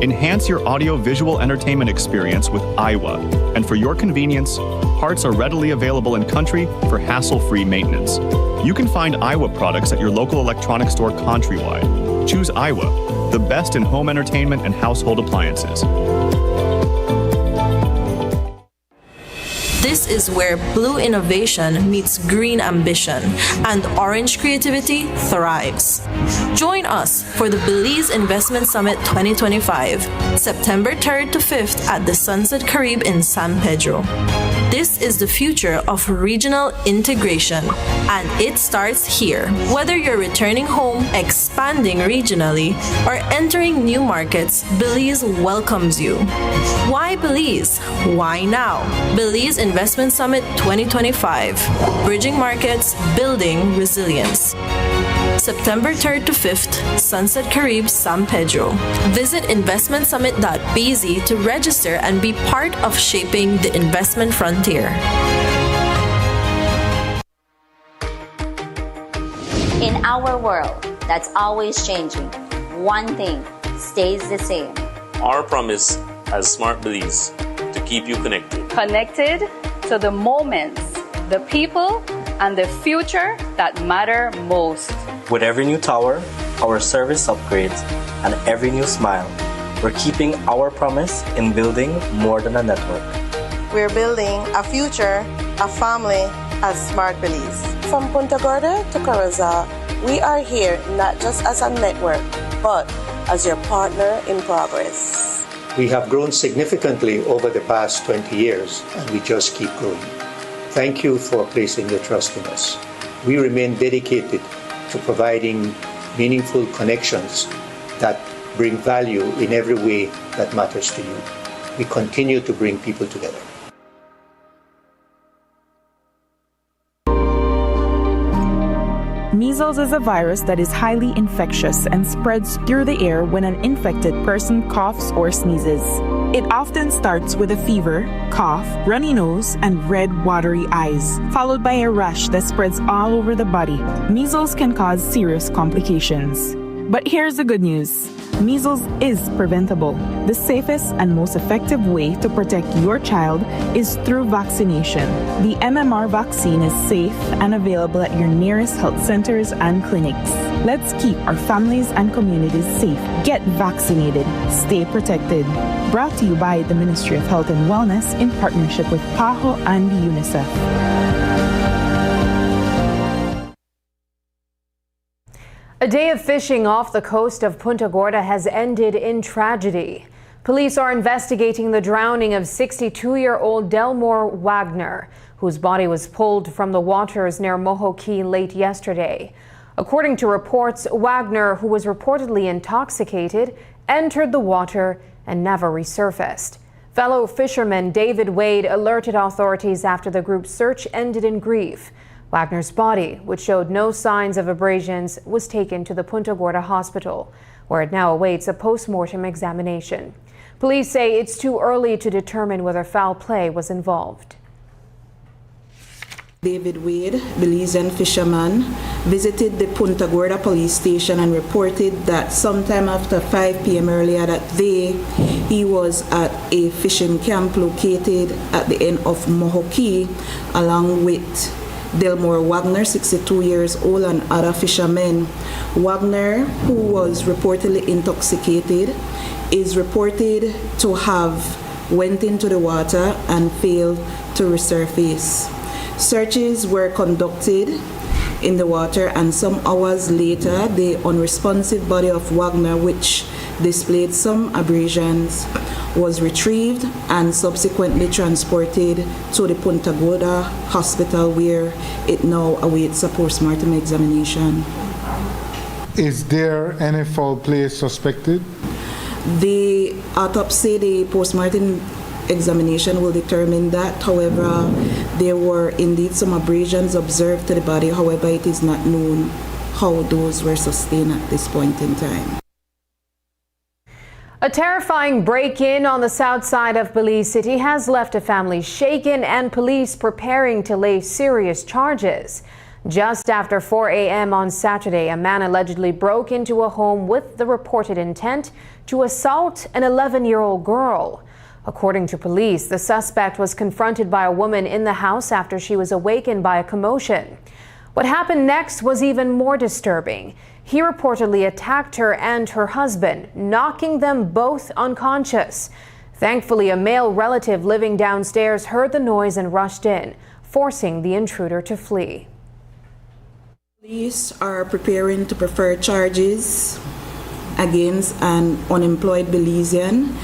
Enhance your audio-visual entertainment experience with Aiwa, and for your convenience, parts are readily available in country for hassle-free maintenance. You can find Aiwa products at your local electronics store countrywide. Choose Aiwa, the best in home entertainment and household appliances. This is where blue innovation meets green ambition and orange creativity thrives. Join us for the Belize Investment Summit 2025, September 3rd to 5th at the Sunset Carib in San Pedro. This is the future of regional integration, and it starts here. Whether you're returning home, expanding regionally, or entering new markets, Belize welcomes you. Why Belize? Why now? Belize Investment Summit 2025. Bridging markets, building resilience. September 3rd to 5th, Sunset Carib, San Pedro. Visit investmentsummit.bz to register and be part of shaping the investment frontier. In our world that's always changing, one thing stays the same. Our promise as Smart Belize to keep you connected. Connected to the moments, the people, and the future that matter most. With every new tower, our service upgrades, and every new smile, we're keeping our promise in building more than a network. We're building a future, a family as Smart Belize. From Punta Gorda to Carazal, we are here not just as a network, but as your partner in progress. We have grown significantly over the past 20 years, and we just keep growing. Thank you for placing your trust in us. We remain dedicated to providing meaningful connections that bring value in every way that matters to you. We continue to bring people together. Measles is a virus that is highly infectious and spreads through the air when an infected person coughs or sneezes. It often starts with a fever, cough, runny nose, and red, watery eyes, followed by a rash that spreads all over the body. Measles can cause serious complications. But here's the good news. Measles is preventable. The safest and most effective way to protect your child is through vaccination. The MMR vaccine is safe and available at your nearest health centers and clinics. Let's keep our families and communities safe. Get vaccinated. Stay protected. Brought to you by the Ministry of Health and Wellness in partnership with PAHO and UNICEF. A day of fishing off the coast of Punta Gorda has ended in tragedy. Police are investigating the drowning of 62-year-old Delmore Wagner, whose body was pulled from the waters near Moho Key late yesterday. According to reports, Wagner, who was reportedly intoxicated, entered the water and never resurfaced. Fellow fisherman David Wade alerted authorities after the group's search ended in grief. Wagner's body, which showed no signs of abrasions, was taken to the Punta Gorda hospital, where it now awaits a post-mortem examination. Police say it's too early to determine whether foul play was involved. David Wade, Belizean fisherman, visited the Punta Gorda police station and reported that sometime after 5 p.m. earlier that day, he was at a fishing camp located at the end of Moho Key, along with Delmore Wagner, 62 years old, and other fishermen. Wagner, who was reportedly intoxicated, is reported to have went into the water and failed to resurface. Searches were conducted in the water, and some hours later, the unresponsive body of Wagner, which displayed some abrasions, was retrieved and subsequently transported to the Punta Gorda hospital, where it now awaits a post-mortem examination. Is there any foul play suspected? The autopsy, the post-mortem examination will determine that. However, there were indeed some abrasions observed to the body. However, it is not known how those were sustained at this point in time. A terrifying break-in on the south side of Belize City has left a family shaken and police preparing to lay serious charges. Just after 4 a.m. on Saturday, a man allegedly broke into a home with the reported intent to assault an 11-year-old girl. According to police, the suspect was confronted by a woman in the house after she was awakened by a commotion. What happened next was even more disturbing. He reportedly attacked her and her husband, knocking them both unconscious. Thankfully, a male relative living downstairs heard the noise and rushed in, forcing the intruder to flee. Police are preparing to prefer charges against an unemployed Belizean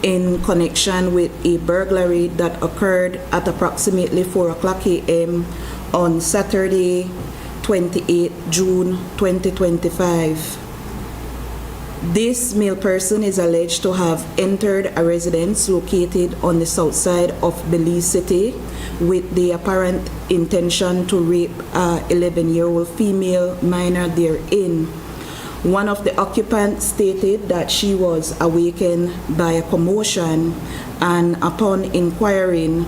in connection with a burglary that occurred at approximately 4 o'clock a.m. on Saturday, 28 June 2025. This male person is alleged to have entered a residence located on the south side of Belize City with the apparent intention to rape a 11-year-old female minor therein. One of the occupants stated that she was awakened by a commotion, and upon inquiring,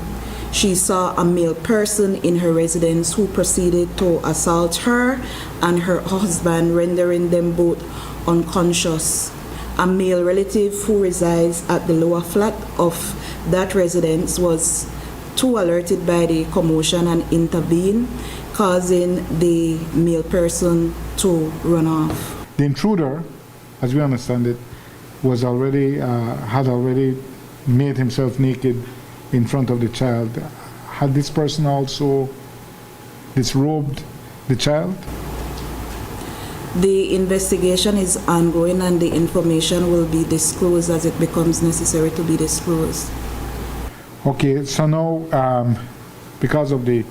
she saw a male person in her residence who proceeded to assault her and her husband, rendering them both unconscious. A male relative who resides at the lower flat of that residence was too alerted by the commotion and intervened, causing the male person to run off. The intruder, as we understand it, was already had already made himself naked in front of the child. Had this person also disrobed the child? The investigation is ongoing and the information will be disclosed as it becomes necessary to be disclosed. Okay, so now because of the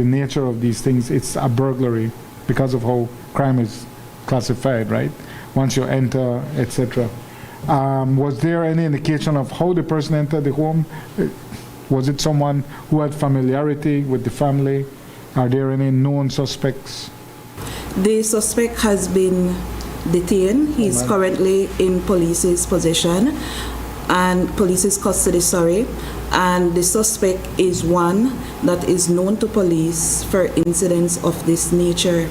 nature of these things, it's a burglary because of how crime is classified, right? Once you enter, etc. Was there any indication of how the person entered the home? Was it someone who had familiarity with the family? Are there any known suspects? The suspect has been detained. He's currently in police's possession and police's custody, and the suspect is one that is known to police for incidents of this nature.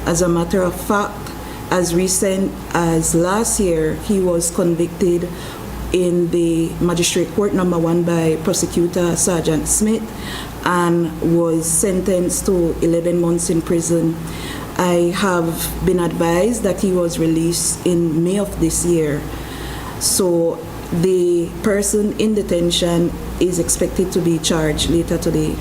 As a matter of fact, as recent as last year, he was convicted in the Magistrate Court number 1 by Prosecutor Sergeant Smith and was sentenced to 11 months in prison. I have been advised that he was released in May of this year. So the person in detention is expected to be charged later today.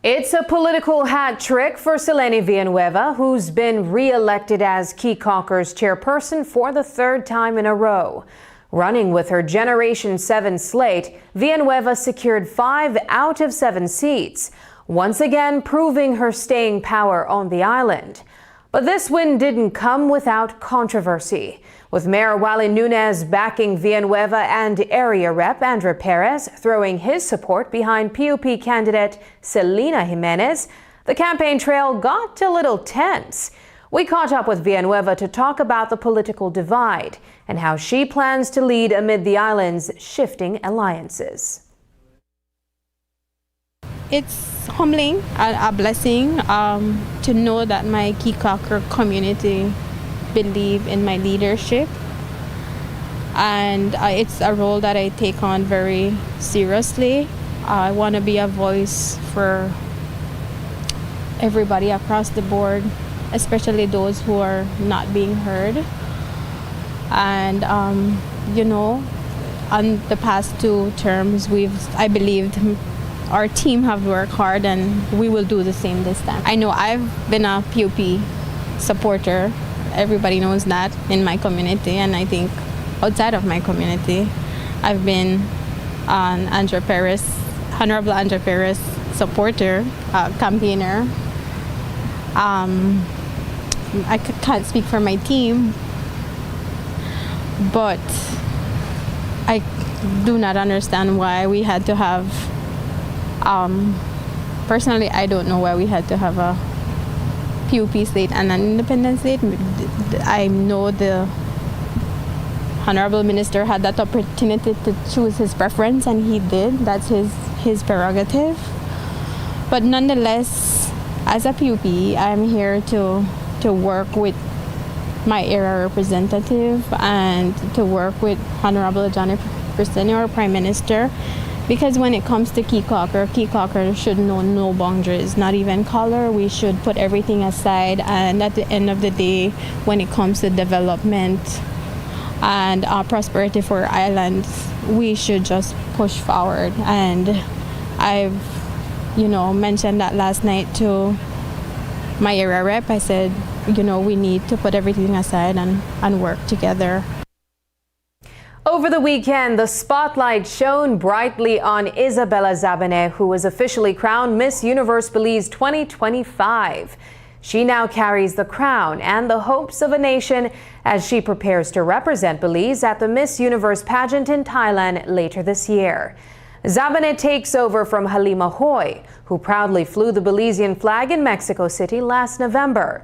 It's a political hat trick for Selene Villanueva, who's been re-elected as Key Caulker's chairperson for the 3rd time in a row. Running with her Generation 7 slate, Villanueva secured 5 out of 7 seats, once again proving her staying power on the island. But this win didn't come without controversy, with Mayor Wally Nunez backing Villanueva and area rep Andrea Perez throwing his support behind PUP candidate Selena Jimenez. The campaign trail got a little tense. We caught up with Villanueva to talk about the political divide and how she plans to lead amid the island's shifting alliances. It's humbling and a blessing to know that my Key Caulker community believe in my leadership, and it's a role that I take on very seriously. I want to be a voice for everybody across the board, especially those who are not being heard. And you know, on the past 2 terms, I believed our team have worked hard, and we will do the same this time. I know I've been a PUP supporter. Everybody knows that in my community, and I think outside of my community, I've been an Honorable Andrea Perez supporter, campaigner. I can't speak for my team, but I do not understand why we had to have, personally, I don't know why we had to have a PUP slate and an independent slate. I know the Honorable Minister had that opportunity to choose his preference, and he did. That's his prerogative. But nonetheless, as a PUP, I'm here to work with my area representative and to work with Honorable Johnny Priscilla, our Prime Minister, because when it comes to Key Caulker should know no boundaries, not even color. We should put everything aside, and at the end of the day, when it comes to development and prosperity for our islands, we should just push forward. And I've, mentioned that last night to my area rep. I said, we need to put everything aside and work together. Over the weekend, the spotlight shone brightly on Isabella Zabane, who was officially crowned Miss Universe Belize 2025. She now carries the crown and the hopes of a nation as she prepares to represent Belize at the Miss Universe pageant in Thailand later this year. Zabane takes over from Halima Hoy, who proudly flew the Belizean flag in Mexico City last November.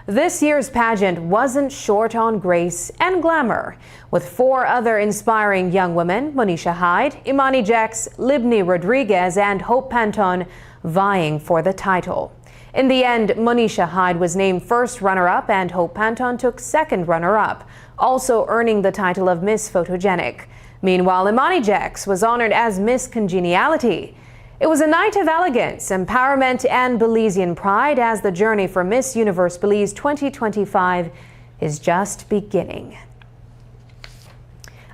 This year's pageant wasn't short on grace and glamour, with 4 other inspiring young women, Monisha Hyde, Imani Jex, Libni Rodriguez, and Hope Panton, vying for the title. In the end, Monisha Hyde was named first runner-up and Hope Panton took second runner-up, also earning the title of Miss Photogenic. Meanwhile, Imani Jex was honored as Miss Congeniality. It was a night of elegance, empowerment, and Belizean pride as the journey for Miss Universe Belize 2025 is just beginning.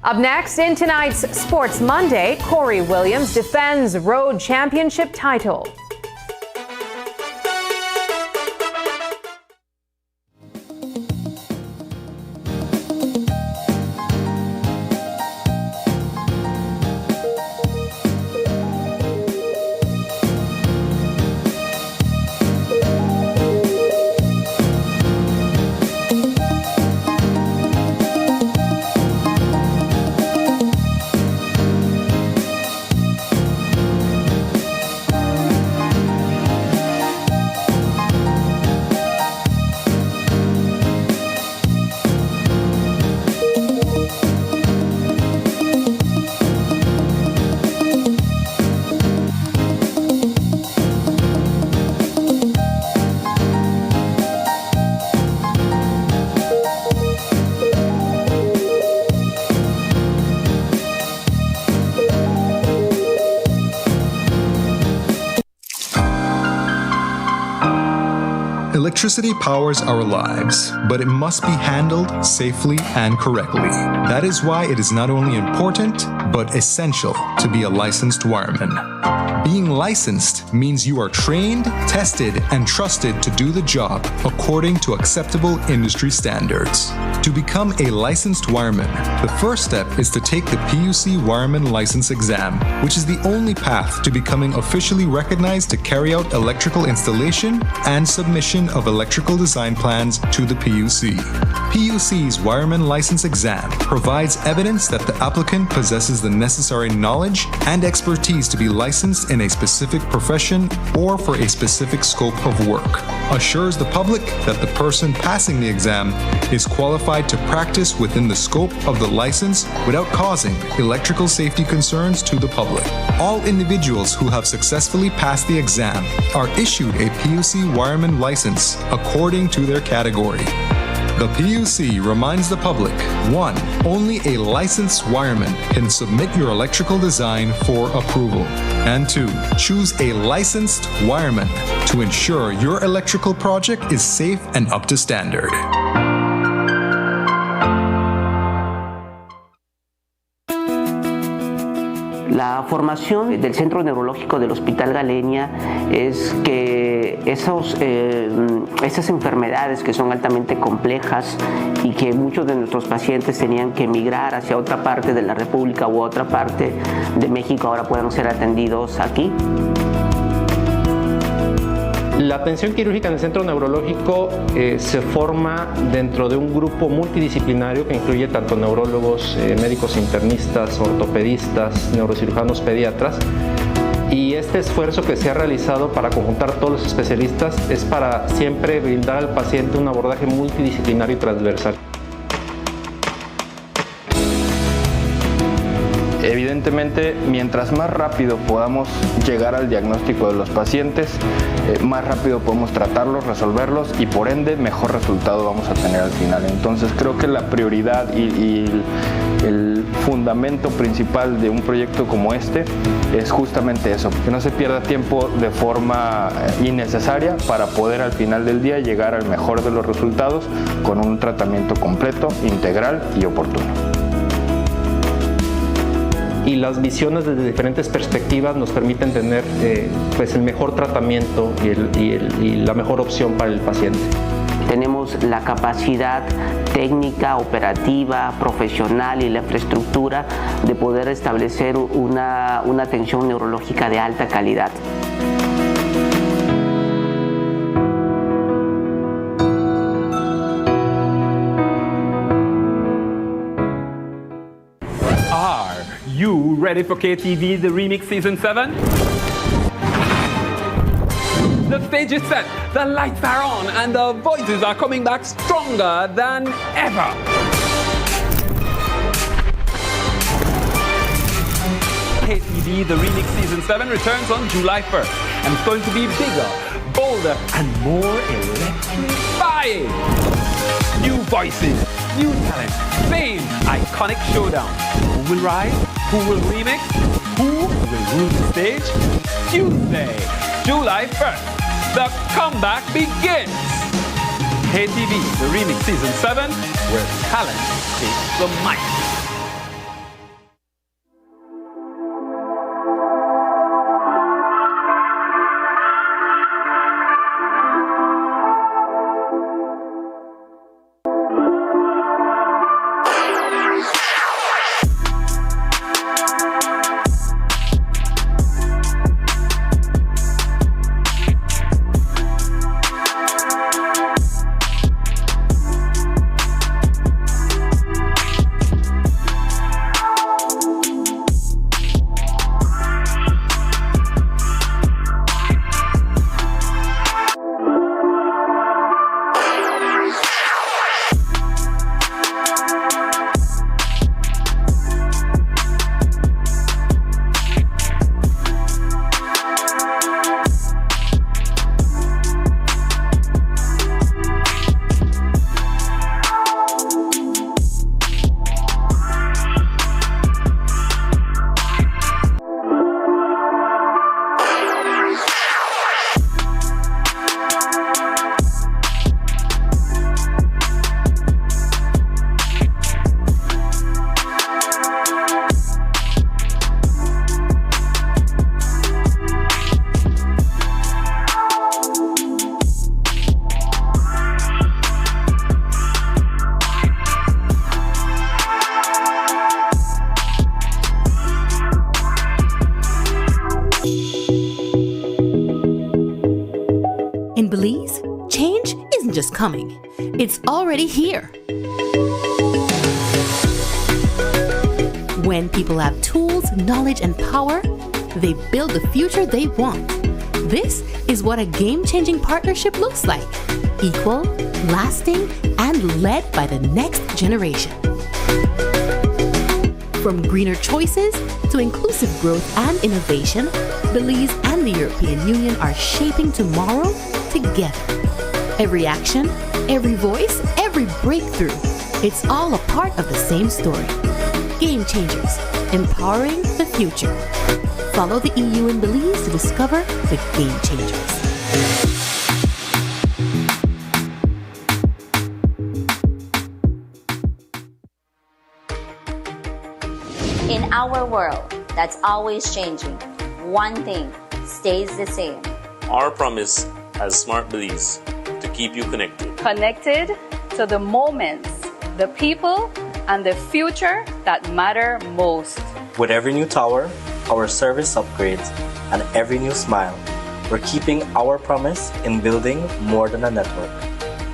Up next, in tonight's Sports Monday, Corey Williams defends Road Championship title. Electricity powers our lives, but it must be handled safely and correctly. That is why it is not only important, but essential to be a licensed wireman. Being licensed means you are trained, tested, and trusted to do the job according to acceptable industry standards. To become a licensed wireman, the first step is to take the PUC Wireman License Exam, which is the only path to becoming officially recognized to carry out electrical installation and submission of electrical design plans to the PUC. PUC's Wireman License Exam provides evidence that the applicant possesses the necessary knowledge and expertise to be licensed in a specific profession or for a specific scope of work, assures the public that the person passing the exam is qualified to practice within the scope of the license without causing electrical safety concerns to the public. All individuals who have successfully passed the exam are issued a PUC Wireman license according to their category. The PUC reminds the public, 1. Only a licensed wireman can submit your electrical design for approval. And 2. Choose a licensed wireman to ensure your electrical project is safe and up to standard. La formación del Centro Neurológico del Hospital Galenia es que esas enfermedades que son altamente complejas y que muchos de nuestros pacientes tenían que emigrar hacia otra parte de la República u otra parte de México ahora puedan ser atendidos aquí. La atención quirúrgica en el centro neurológico se forma dentro de un grupo multidisciplinario que incluye tanto neurólogos, médicos internistas, ortopedistas, neurocirujanos, pediatras. Y este esfuerzo que se ha realizado para conjuntar todos los especialistas es para siempre brindar al paciente un abordaje multidisciplinario y transversal. Evidentemente, mientras más rápido podamos llegar al diagnóstico de los pacientes, más rápido podemos tratarlos, resolverlos y por ende mejor resultado vamos a tener al final. Entonces creo que la prioridad y el fundamento principal de un proyecto como este es justamente eso, que no se pierda tiempo de forma innecesaria para poder al final del día llegar al mejor de los resultados con un tratamiento completo, integral y oportuno. Y las visiones desde diferentes perspectivas nos permiten tener pues el mejor tratamiento y la mejor opción para el paciente. tenemos la capacidad técnica, operativa, profesional y la infraestructura de poder establecer una atención neurológica de alta calidad. Are you ready for KTV The Remix Season 7? The stage is set, the lights are on, and the voices are coming back stronger than ever. KTV The Remix Season 7 returns on July 1st, and it's going to be bigger, bolder, and more electrifying. New voices, new talent, same iconic showdown. Who will rise? Who will remix? Who will rule the stage? Tuesday, July 1st. The comeback begins! KTV, The Remix Season 7, where talent takes the mic. In Belize, change isn't just coming, it's already here. When people have tools, knowledge, and power, they build the future they want. This is what a game-changing partnership looks like. Equal, lasting, and led by the next generation. From greener choices to inclusive growth and innovation, Belize and the European Union are shaping tomorrow together. Every action, every voice, every breakthrough, it's all a part of the same story. Game changers, empowering the future. Follow the EU and Belize to discover the game changers. In our world that's always changing, one thing stays the same. Our promise as Smart Belize to keep you connected. Connected to the moments, the people, and the future that matter most. With every new tower, our service upgrades, and every new smile, we're keeping our promise in building more than a network.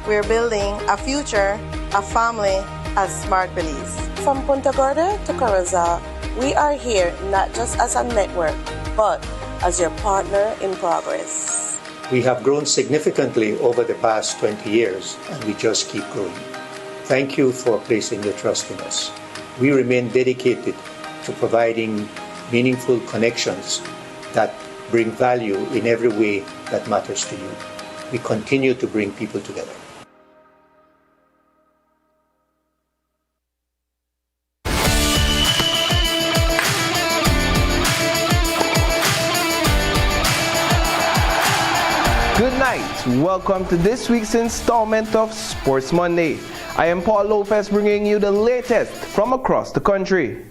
We're building a future, a family, as Smart Belize. From Punta Gorda to Caraza, we are here not just as a network, but as your partner in progress. We have grown significantly over the past 20 years, and we just keep growing. Thank you for placing your trust in us. We remain dedicated to providing meaningful connections that bring value in every way that matters to you. We continue to bring people together. Good night. Welcome to this week's installment of Sports Monday. I am Paul Lopez bringing you the latest from across the country.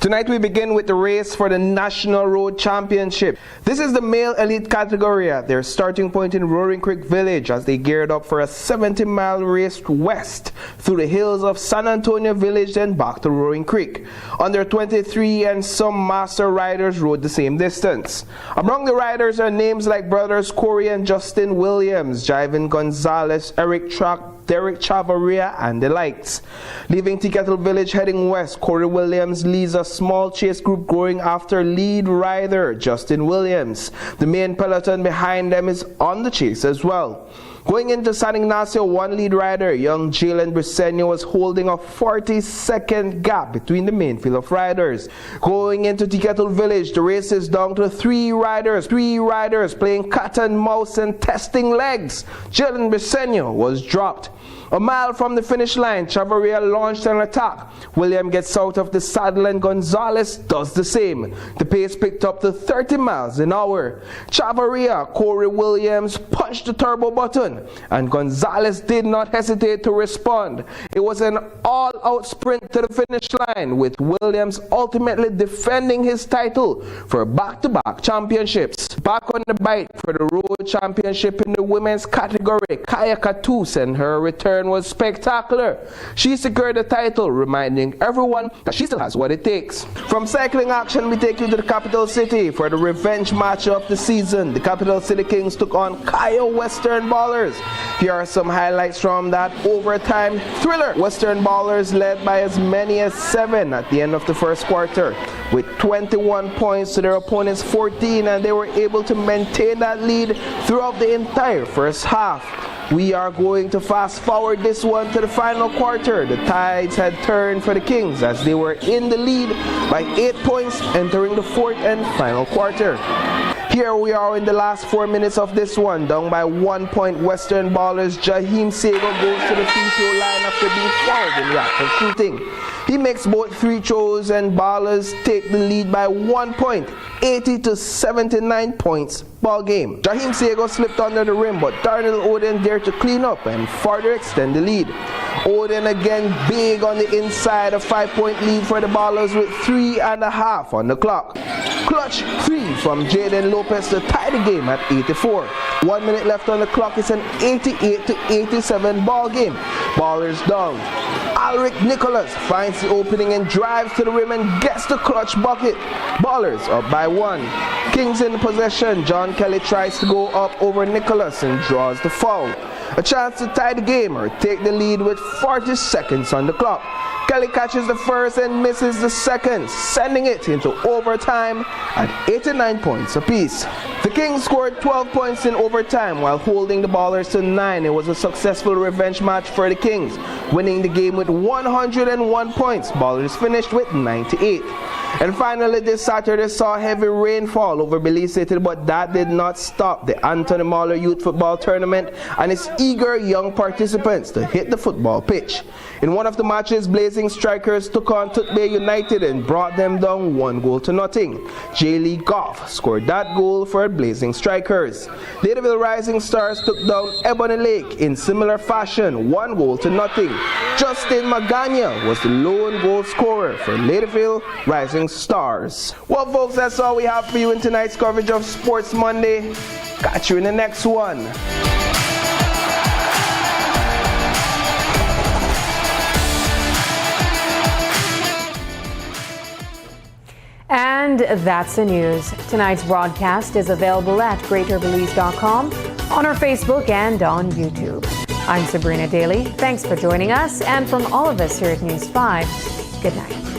Tonight we begin with the race for the National Road Championship. This is the male elite category at their starting point in Roaring Creek Village as they geared up for a 70-mile race west through the hills of San Antonio Village and back to Roaring Creek. Under 23 and some master riders rode the same distance. Among the riders are names like brothers Corey and Justin Williams, Jivin Gonzalez, Eric Track, Derek Chavaria, and the likes. Leaving Tikettle Village heading west, Corey Williams leads a small chase group going after lead rider Justin Williams. The main peloton behind them is on the chase as well. Going into San Ignacio, one lead rider, young Jalen Briseño, was holding a 40-second gap between the main field of riders. Going into Tikettle Village, the race is down to three riders playing cat and mouse and testing legs. Jalen Briseño was dropped. A mile from the finish line, Chavaria launched an attack. William gets out of the saddle and Gonzalez does the same. The pace picked up to 30 miles an hour. Chavaria, Corey Williams punched the turbo button and Gonzalez did not hesitate to respond. It was an all-out sprint to the finish line, with Williams ultimately defending his title for back-to-back championships. Back on the bike for the road championship in the women's category, Kaya Katus and her return was spectacular. She secured the title, reminding everyone that she still has what it takes. From cycling action, we take you to the capital city for the revenge match of the season. The Capital City Kings took on Kaya Western Ballers. Here are some highlights from that overtime thriller. Western Ballers led by as many as 7 at the end of the first quarter, with 21 points to their opponent's 14, and they were able to maintain that lead throughout the entire first half. We are going to fast forward this one to the final quarter. The tides had turned for the Kings as they were in the lead by 8 points entering the fourth and final quarter. Here we are in the last 4 minutes of this one. Down by 1 point, Western Ballers Jaheim Sego goes to the free throw line after being fouled in the act of shooting. He makes both free throws and Ballers take the lead by 1 point, 80 to 79 points ball game. Jaheim Sego slipped under the rim, but Darnell Oden dared to clean up and further extend the lead. Oden again big on the inside, a 5-point lead for the Ballers with 3.5 on the clock. Clutch 3 from Jaden Lopez to tie the game at 84. 1 minute left on the clock. It's an 88 to 87 ball game. Ballers down. Alric Nicholas finds the opening and drives to the rim and gets the clutch bucket. Ballers up by 1. Kings in possession. John Kelly tries to go up over Nicholas and draws the foul. A chance to tie the game or take the lead with 40 seconds on the clock. Kelly catches the first and misses the second, sending it into overtime at 89 points apiece. The Kings scored 12 points in overtime while holding the Ballers to 9. It was a successful revenge match for the Kings, winning the game with 101 points. Ballers finished with 98. And finally, this Saturday saw heavy rainfall over Belize City, but that did not stop the Anthony Mahler Youth Football Tournament and its eager young participants to hit the football pitch. In one of the matches, Blazing Strikers took on Tutbay United and brought them down 1-0. J. Lee Goff scored that goal for Blazing Strikers. Ladyville Rising Stars took down Ebony Lake in similar fashion, 1-0. Justin Magana was the lone goal scorer for Ladyville Rising Stars. Well, folks, that's all we have for you in tonight's coverage of Sports Monday. Catch you in the next one. And that's the news. Tonight's broadcast is available at greaterbelize.com, on our Facebook, and on YouTube. I'm Sabrina Daly. Thanks for joining us, and from all of us here at News 5, good night.